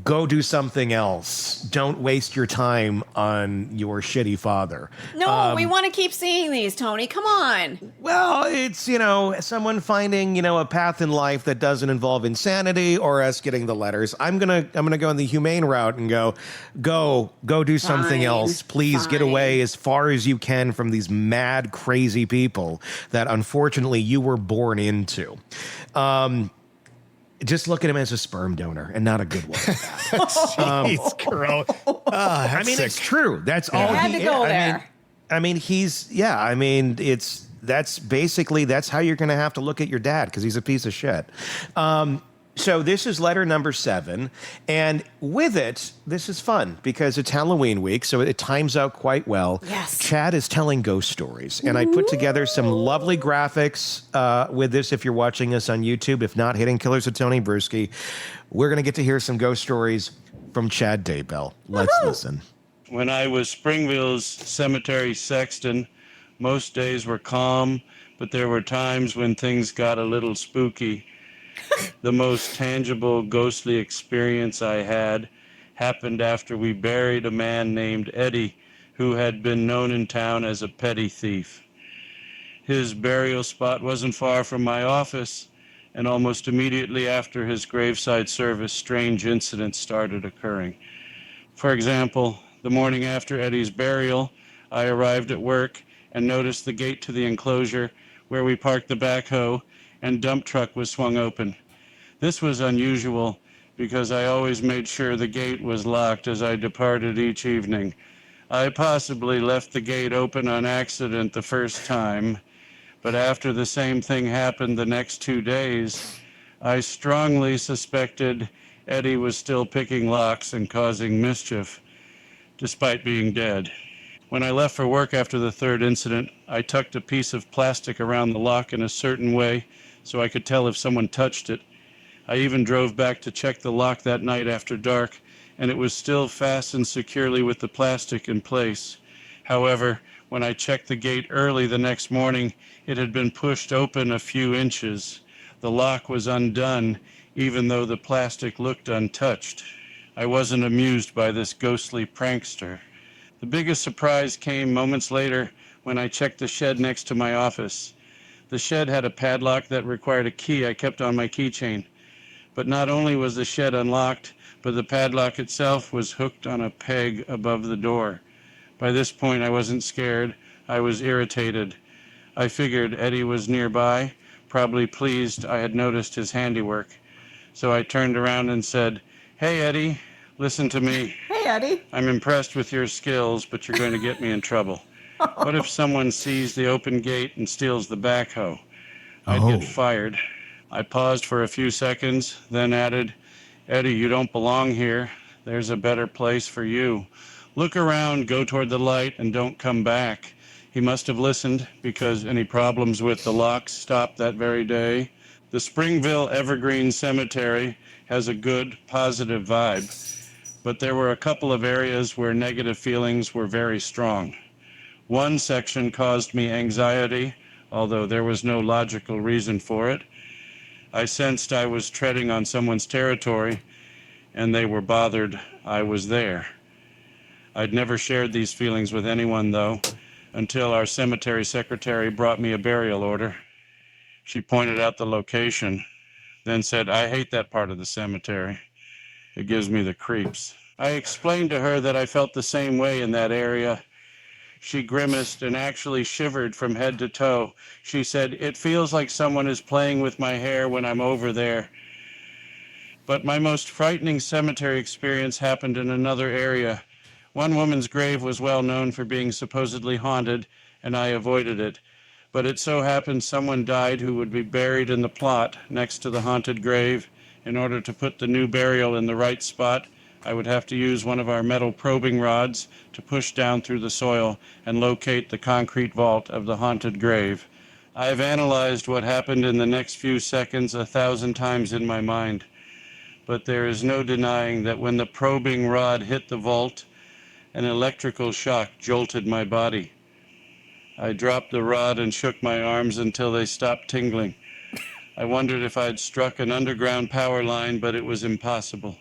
go do something else. Don't waste your time on your shitty father. No, we want to keep seeing these, Tony. Come on. Well, it's, someone finding, a path in life that doesn't involve insanity or us getting the letters. I'm going to go on the humane route and go do something Fine, else. Please get fine. away as far as you can from these mad, crazy people that unfortunately you were born into. Just look at him as a sperm donor and not a good one. Jeez, gross. I mean, it's true. That's all Had he to go is. there. That's how you're going to have to look at your dad, because he's a piece of shit. So this is letter number 7. And with it, this is fun because it's Halloween week, so it times out quite well. Yes. Chad is telling ghost stories. And I put together some lovely graphics with this if you're watching us on YouTube. If not, Hidden Killers with Tony Brueski. We're going to get to hear some ghost stories from Chad Daybell. Let's listen. When I was Springville's cemetery sexton, most days were calm, but there were times when things got a little spooky. The most tangible ghostly experience I had happened after we buried a man named Eddie, who had been known in town as a petty thief. His burial spot wasn't far from my office, and almost immediately after his graveside service, strange incidents started occurring. For example, the morning after Eddie's burial, I arrived at work and noticed the gate to the enclosure where we parked the backhoe and dump truck was swung open. This was unusual because I always made sure the gate was locked as I departed each evening. I possibly left the gate open on accident the first time, but after the same thing happened the next 2 days, I strongly suspected Eddie was still picking locks and causing mischief, despite being dead. When I left for work after the third incident, I tucked a piece of plastic around the lock in a certain way so I could tell if someone touched it. I even drove back to check the lock that night after dark, and it was still fastened securely with the plastic in place. However, when I checked the gate early the next morning, it had been pushed open a few inches. The lock was undone, even though the plastic looked untouched. I wasn't amused by this ghostly prankster. The biggest surprise came moments later when I checked the shed next to my office. The shed had a padlock that required a key I kept on my keychain. But not only was the shed unlocked, but the padlock itself was hooked on a peg above the door. By this point, I wasn't scared. I was irritated. I figured Eddie was nearby, probably pleased I had noticed his handiwork. So I turned around and said, "Hey, Eddie, listen to me. Hey, Eddie. I'm impressed with your skills, but you're going to get me in trouble. What if someone sees the open gate and steals the backhoe? I'd get fired. I paused for a few seconds, then added, "Eddie, you don't belong here. There's a better place for you. Look around, go toward the light, and don't come back." He must have listened, because any problems with the locks stopped that very day. The Springville Evergreen Cemetery has a good, positive vibe, but there were a couple of areas where negative feelings were very strong. One section caused me anxiety, although there was no logical reason for it. I sensed I was treading on someone's territory, and they were bothered I was there. I'd never shared these feelings with anyone, though, until our cemetery secretary brought me a burial order. She pointed out the location, then said, "I hate that part of the cemetery. It gives me the creeps." I explained to her that I felt the same way in that area. She grimaced and actually shivered from head to toe. She said, "It feels like someone is playing with my hair when I'm over there." But my most frightening cemetery experience happened in another area. One woman's grave was well known for being supposedly haunted, and I avoided it. But it so happened someone died who would be buried in the plot next to the haunted grave. In order to put the new burial in the right spot, I would have to use one of our metal probing rods to push down through the soil and locate the concrete vault of the haunted grave. I've analyzed what happened in the next few seconds 1,000 times in my mind, but there is no denying that when the probing rod hit the vault, an electrical shock jolted my body. I dropped the rod and shook my arms until they stopped tingling. I wondered if I'd struck an underground power line, but it was impossible.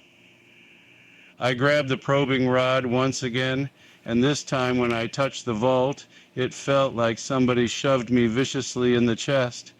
I grabbed the probing rod once again, and this time when I touched the vault, it felt like somebody shoved me viciously in the chest.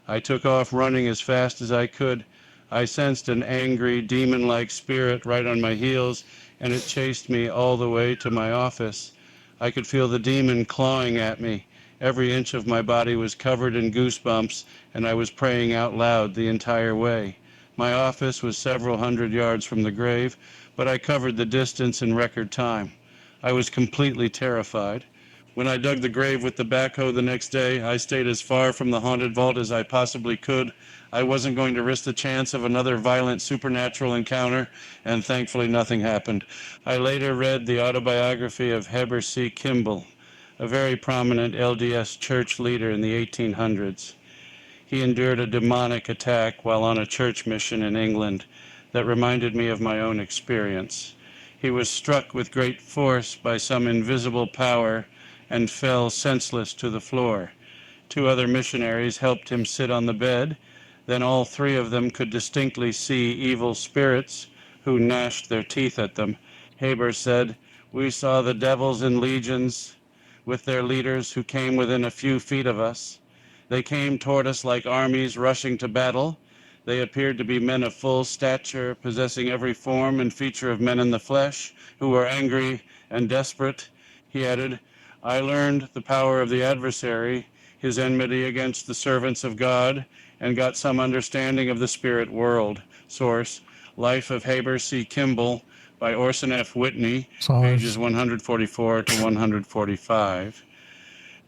I took off running as fast as I could. I sensed an angry, demon-like spirit right on my heels, and it chased me all the way to my office. I could feel the demon clawing at me. Every inch of my body was covered in goosebumps, and I was praying out loud the entire way. My office was several hundred yards from the grave, but I covered the distance in record time. I was completely terrified. When I dug the grave with the backhoe the next day, I stayed as far from the haunted vault as I possibly could. I wasn't going to risk the chance of another violent supernatural encounter, and thankfully nothing happened. I later read the autobiography of Heber C. Kimball, a very prominent LDS church leader in the 1800s. He endured a demonic attack while on a church mission in England that reminded me of my own experience. He was struck with great force by some invisible power and fell senseless to the floor. 2 other missionaries helped him sit on the bed. Then all 3 of them could distinctly see evil spirits who gnashed their teeth at them. Haber said, "We saw the devils in legions with their leaders who came within a few feet of us. They came toward us like armies rushing to battle. They appeared to be men of full stature, possessing every form and feature of men in the flesh, who were angry and desperate." He added, "I learned the power of the adversary, his enmity against the servants of God, and got some understanding of the spirit world." Source, Life of Heber C. Kimball by Orson F. Whitney, pages 144 to 145.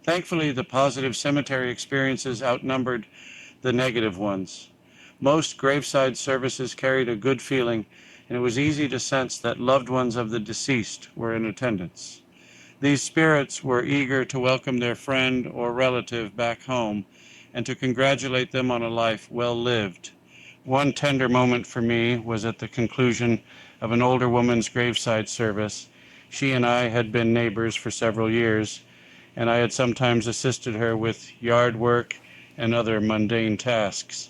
Thankfully, the positive cemetery experiences outnumbered the negative ones. Most graveside services carried a good feeling, and it was easy to sense that loved ones of the deceased were in attendance. These spirits were eager to welcome their friend or relative back home and to congratulate them on a life well lived. One tender moment for me was at the conclusion of an older woman's graveside service. She and I had been neighbors for several years, and I had sometimes assisted her with yard work and other mundane tasks.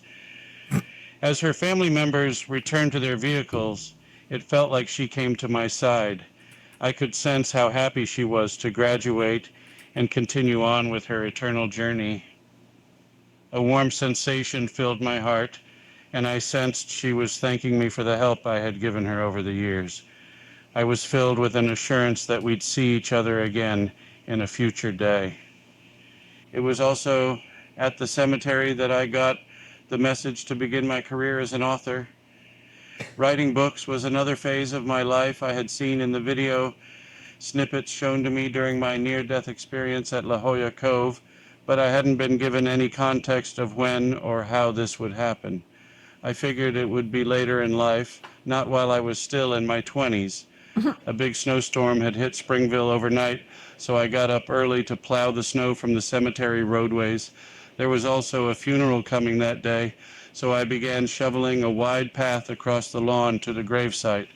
As her family members returned to their vehicles, it felt like she came to my side. I could sense how happy she was to graduate and continue on with her eternal journey. A warm sensation filled my heart, and I sensed she was thanking me for the help I had given her over the years. I was filled with an assurance that we'd see each other again in a future day. It was also at the cemetery that I got the message to begin my career as an author. Writing books was another phase of my life. I had seen in the video snippets shown to me during my near-death experience at La Jolla Cove, but I hadn't been given any context of when or how this would happen. I figured it would be later in life, not while I was still in my 20s. A big snowstorm had hit Springville overnight, so I got up early to plow the snow from the cemetery roadways. There was also a funeral coming that day, so I began shoveling a wide path across the lawn to the gravesite.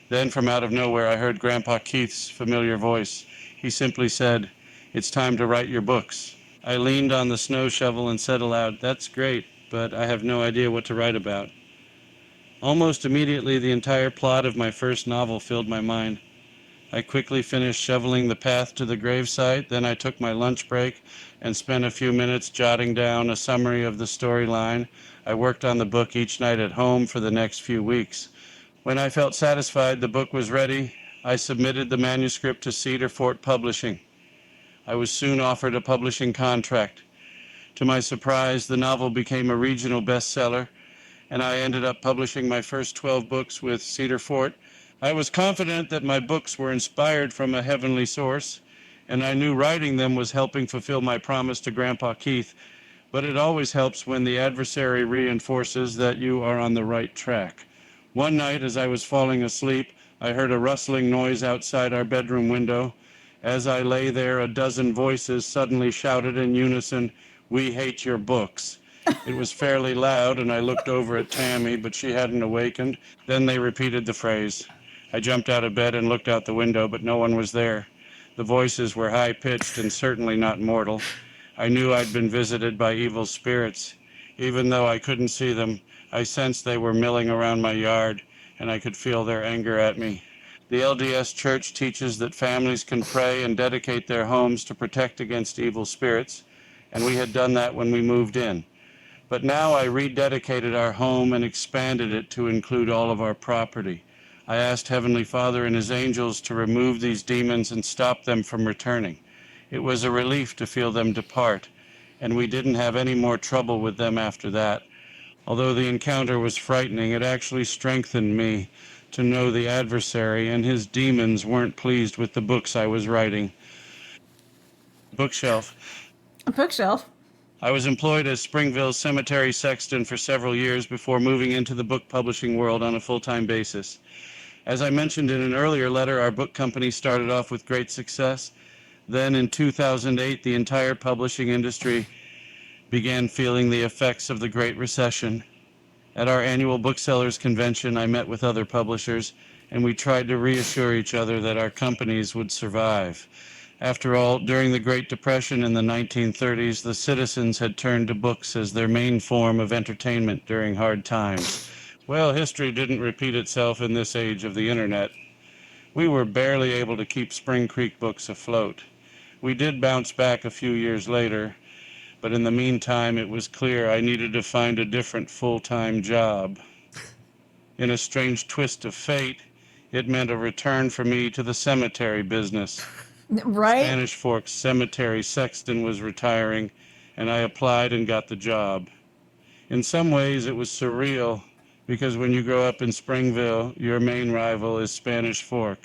Then from out of nowhere I heard Grandpa Keith's familiar voice. He simply said, "It's time to write your books." I leaned on the snow shovel and said aloud, "That's great, but I have no idea what to write about." Almost immediately, the entire plot of my first novel filled my mind. I quickly finished shoveling the path to the gravesite, then I took my lunch break and spent a few minutes jotting down a summary of the storyline. I worked on the book each night at home for the next few weeks. When I felt satisfied the book was ready, I submitted the manuscript to Cedar Fort Publishing. I was soon offered a publishing contract. To my surprise, the novel became a regional bestseller, and I ended up publishing my first 12 books with Cedar Fort. I was confident that my books were inspired from a heavenly source, and I knew writing them was helping fulfill my promise to Grandpa Keith, but it always helps when the adversary reinforces that you are on the right track. One night, as I was falling asleep, I heard a rustling noise outside our bedroom window. As I lay there, a dozen voices suddenly shouted in unison, "We hate your books." It was fairly loud, and I looked over at Tammy, but she hadn't awakened. Then they repeated the phrase. I jumped out of bed and looked out the window, but no one was there. The voices were high-pitched and certainly not mortal. I knew I'd been visited by evil spirits. Even though I couldn't see them, I sensed they were milling around my yard, and I could feel their anger at me. The LDS Church teaches that families can pray and dedicate their homes to protect against evil spirits, and we had done that when we moved in. But now I rededicated our home and expanded it to include all of our property. I asked Heavenly Father and His angels to remove these demons and stop them from returning. It was a relief to feel them depart, and we didn't have any more trouble with them after that. Although the encounter was frightening, it actually strengthened me to know the adversary and his demons weren't pleased with the books I was writing. Bookshelf. A bookshelf. I was employed as Springville's cemetery sexton for several years before moving into the book publishing world on a full-time basis. As I mentioned in an earlier letter, our book company started off with great success. Then in 2008, the entire publishing industry began feeling the effects of the Great Recession. At our annual booksellers convention, I met with other publishers, and we tried to reassure each other that our companies would survive. After all, during the Great Depression in the 1930s, the citizens had turned to books as their main form of entertainment during hard times. Well, history didn't repeat itself in this age of the internet. We were barely able to keep Spring Creek Books afloat. We did bounce back a few years later, but in the meantime, it was clear I needed to find a different full-time job. In a strange twist of fate, it meant a return for me to the cemetery business. Right? Spanish Fork's cemetery sexton was retiring, and I applied and got the job. In some ways, it was surreal, because when you grow up in Springville, your main rival is Spanish Fork.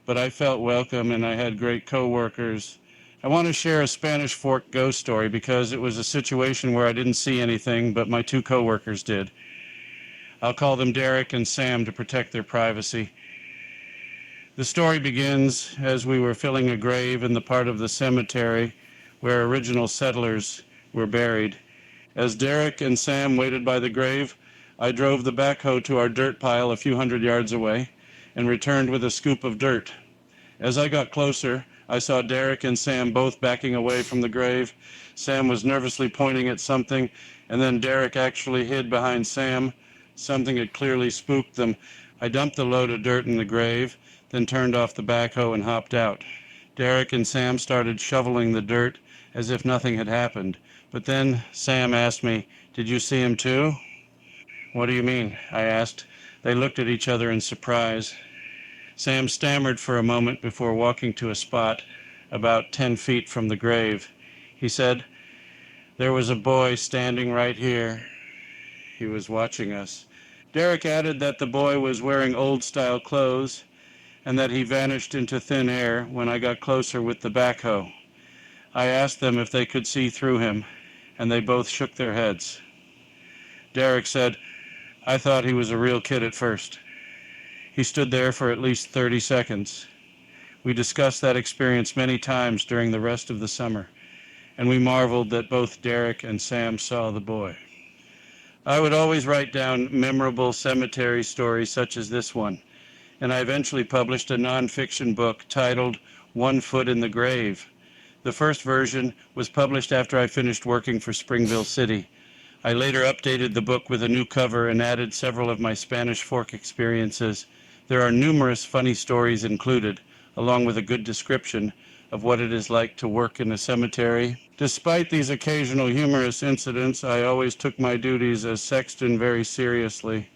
But I felt welcome, and I had great co-workers. I want to share a Spanish Fork ghost story because it was a situation where I didn't see anything, but my two co-workers did. I'll call them Derek and Sam to protect their privacy. The story begins as we were filling a grave in the part of the cemetery where original settlers were buried. As Derek and Sam waited by the grave, I drove the backhoe to our dirt pile a few hundred yards away and returned with a scoop of dirt. As I got closer, I saw Derek and Sam both backing away from the grave. Sam was nervously pointing at something, and then Derek actually hid behind Sam. Something had clearly spooked them. I dumped the load of dirt in the grave, then turned off the backhoe and hopped out. Derek and Sam started shoveling the dirt as if nothing had happened. But then Sam asked me, "Did you see him too?" "What do you mean?" I asked. They looked at each other in surprise. Sam stammered for a moment before walking to a spot about 10 feet from the grave. He said, "There was a boy standing right here. He was watching us." Derek added that the boy was wearing old-style clothes and that he vanished into thin air when I got closer with the backhoe. I asked them if they could see through him, and they both shook their heads. Derek said, I thought he was a real kid at first. He stood there for at least 30 seconds. We discussed that experience many times during the rest of the summer, and we marveled that both Derek and Sam saw the boy. I would always write down memorable cemetery stories such as this one, and I eventually published a nonfiction book titled 1 Foot in the Grave. The first version was published after I finished working for Springville City. I later updated the book with a new cover and added several of my Spanish Fork experiences. There are numerous funny stories included, along with a good description of what it is like to work in a cemetery. Despite these occasional humorous incidents, I always took my duties as sexton very seriously.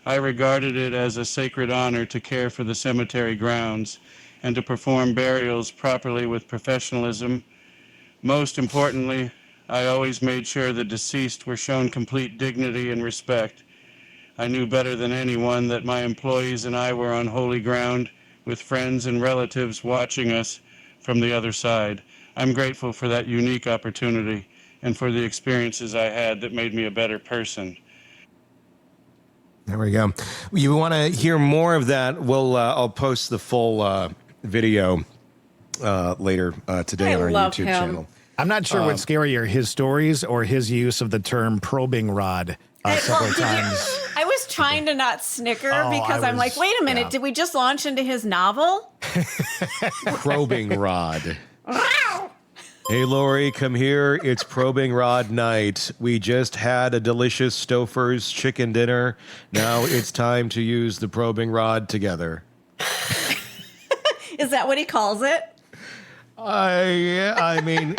I regarded it as a sacred honor to care for the cemetery grounds and to perform burials properly with professionalism. Most importantly, I always made sure the deceased were shown complete dignity and respect. I knew better than anyone that my employees and I were on holy ground, with friends and relatives watching us from the other side. I'm grateful for that unique opportunity and for the experiences I had that made me a better person. There we go. You want to hear more of that? I'll post the full video later today on our YouTube channel. I'm not sure what's scarier, his stories or his use of the term probing rod several times. I was trying to not snicker because I'm like, wait a minute, did we just launch into his novel? Probing rod. Hey, Lori, come here. It's probing rod night. We just had a delicious Stouffer's chicken dinner. Now it's time to use the probing rod together. Is that what he calls it? I mean,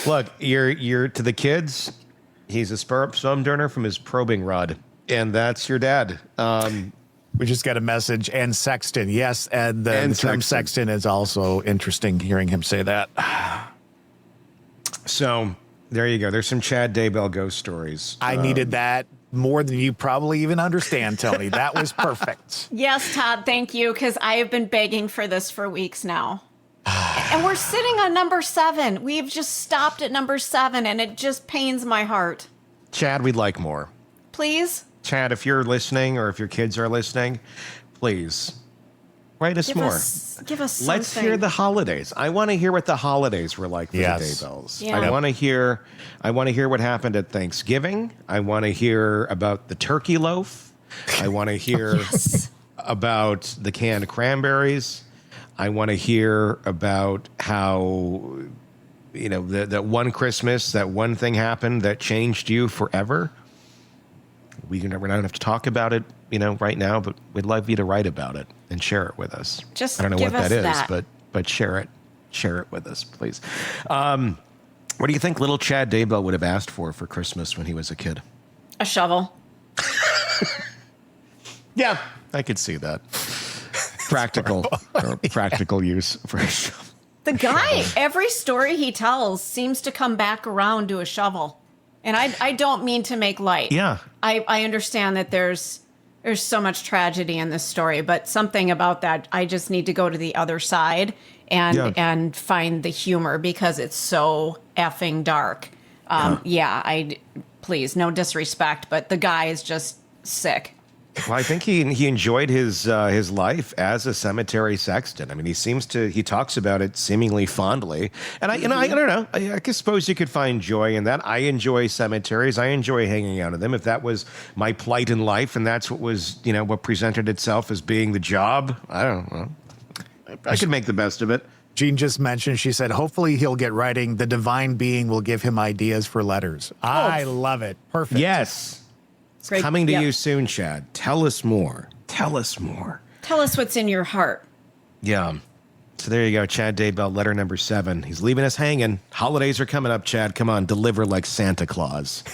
look, you're to the kids. He's a sperm donor from his probing rod, and that's your dad. We just got a message, and sexton, yes, and the term sexton is also interesting. Hearing him say that. So there you go. There's some Chad Daybell ghost stories. I needed that more than you probably even understand, Tony. That was perfect. Yes, Todd, thank you, because I have been begging for this for weeks now. And we're sitting on number 7. We've just stopped at number 7, and it just pains my heart. Chad, we'd like more. Please? Chad, if you're listening or if your kids are listening, please write us more. Give us something. Let's hear the holidays. I want to hear what the holidays were like for the Daybells. Yeah. I want to hear what happened at Thanksgiving. I want to hear about the turkey loaf. I want to hear about the canned cranberries. I want to hear about how, that one Christmas, that one thing happened that changed you forever. We're not going to have to talk about it, right now, but we'd love you to write about it and share it with us. Just I don't know give what that us is, that. but share it with us, please. What do you think little Chad Daybell would have asked for Christmas when he was a kid? A shovel. Yeah, I could see that. Practical use for a shovel. The guy, every story he tells seems to come back around to a shovel. And I don't mean to make light. Yeah. I understand that there's so much tragedy in this story, but something about that, I just need to go to the other side and find the humor because it's so effing dark. Please, no disrespect, but the guy is just sick. Well, I think he enjoyed his life as a cemetery sexton. I mean, he talks about it seemingly fondly, and I don't know. I suppose you could find joy in that. I enjoy cemeteries. I enjoy hanging out in them. If that was my plight in life, and that's what was what presented itself as being the job, I don't know. I could make the best of it. Jean just mentioned, she said, hopefully he'll get writing. The divine being will give him ideas for letters. I love it. Perfect. Yes. It's coming to you soon, Chad. Tell us more. Tell us what's in your heart. Yeah. So there you go, Chad Daybell, letter number 7. He's leaving us hanging. Holidays are coming up, Chad. Come on, deliver like Santa Claus.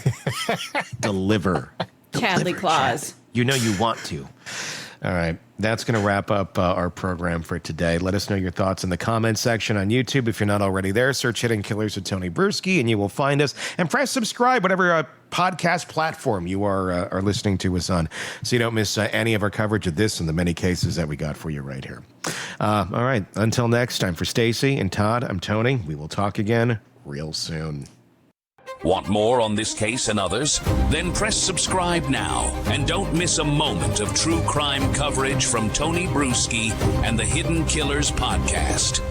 Deliver. Chadley Claus. Chad. You want to. All right. That's going to wrap up our program for today. Let us know your thoughts in the comments section on YouTube. If you're not already there, search Hidden Killers with Tony Brueski, and you will find us. And press subscribe, whatever podcast platform you are listening to us on, so you don't miss any of our coverage of this and the many cases that we got for you right here. All right. Until next time, for Stacy and Todd, I'm Tony. We will talk again real soon. Want more on this case and others? Then press subscribe now and don't miss a moment of true crime coverage from Tony Brueski and the Hidden Killers podcast.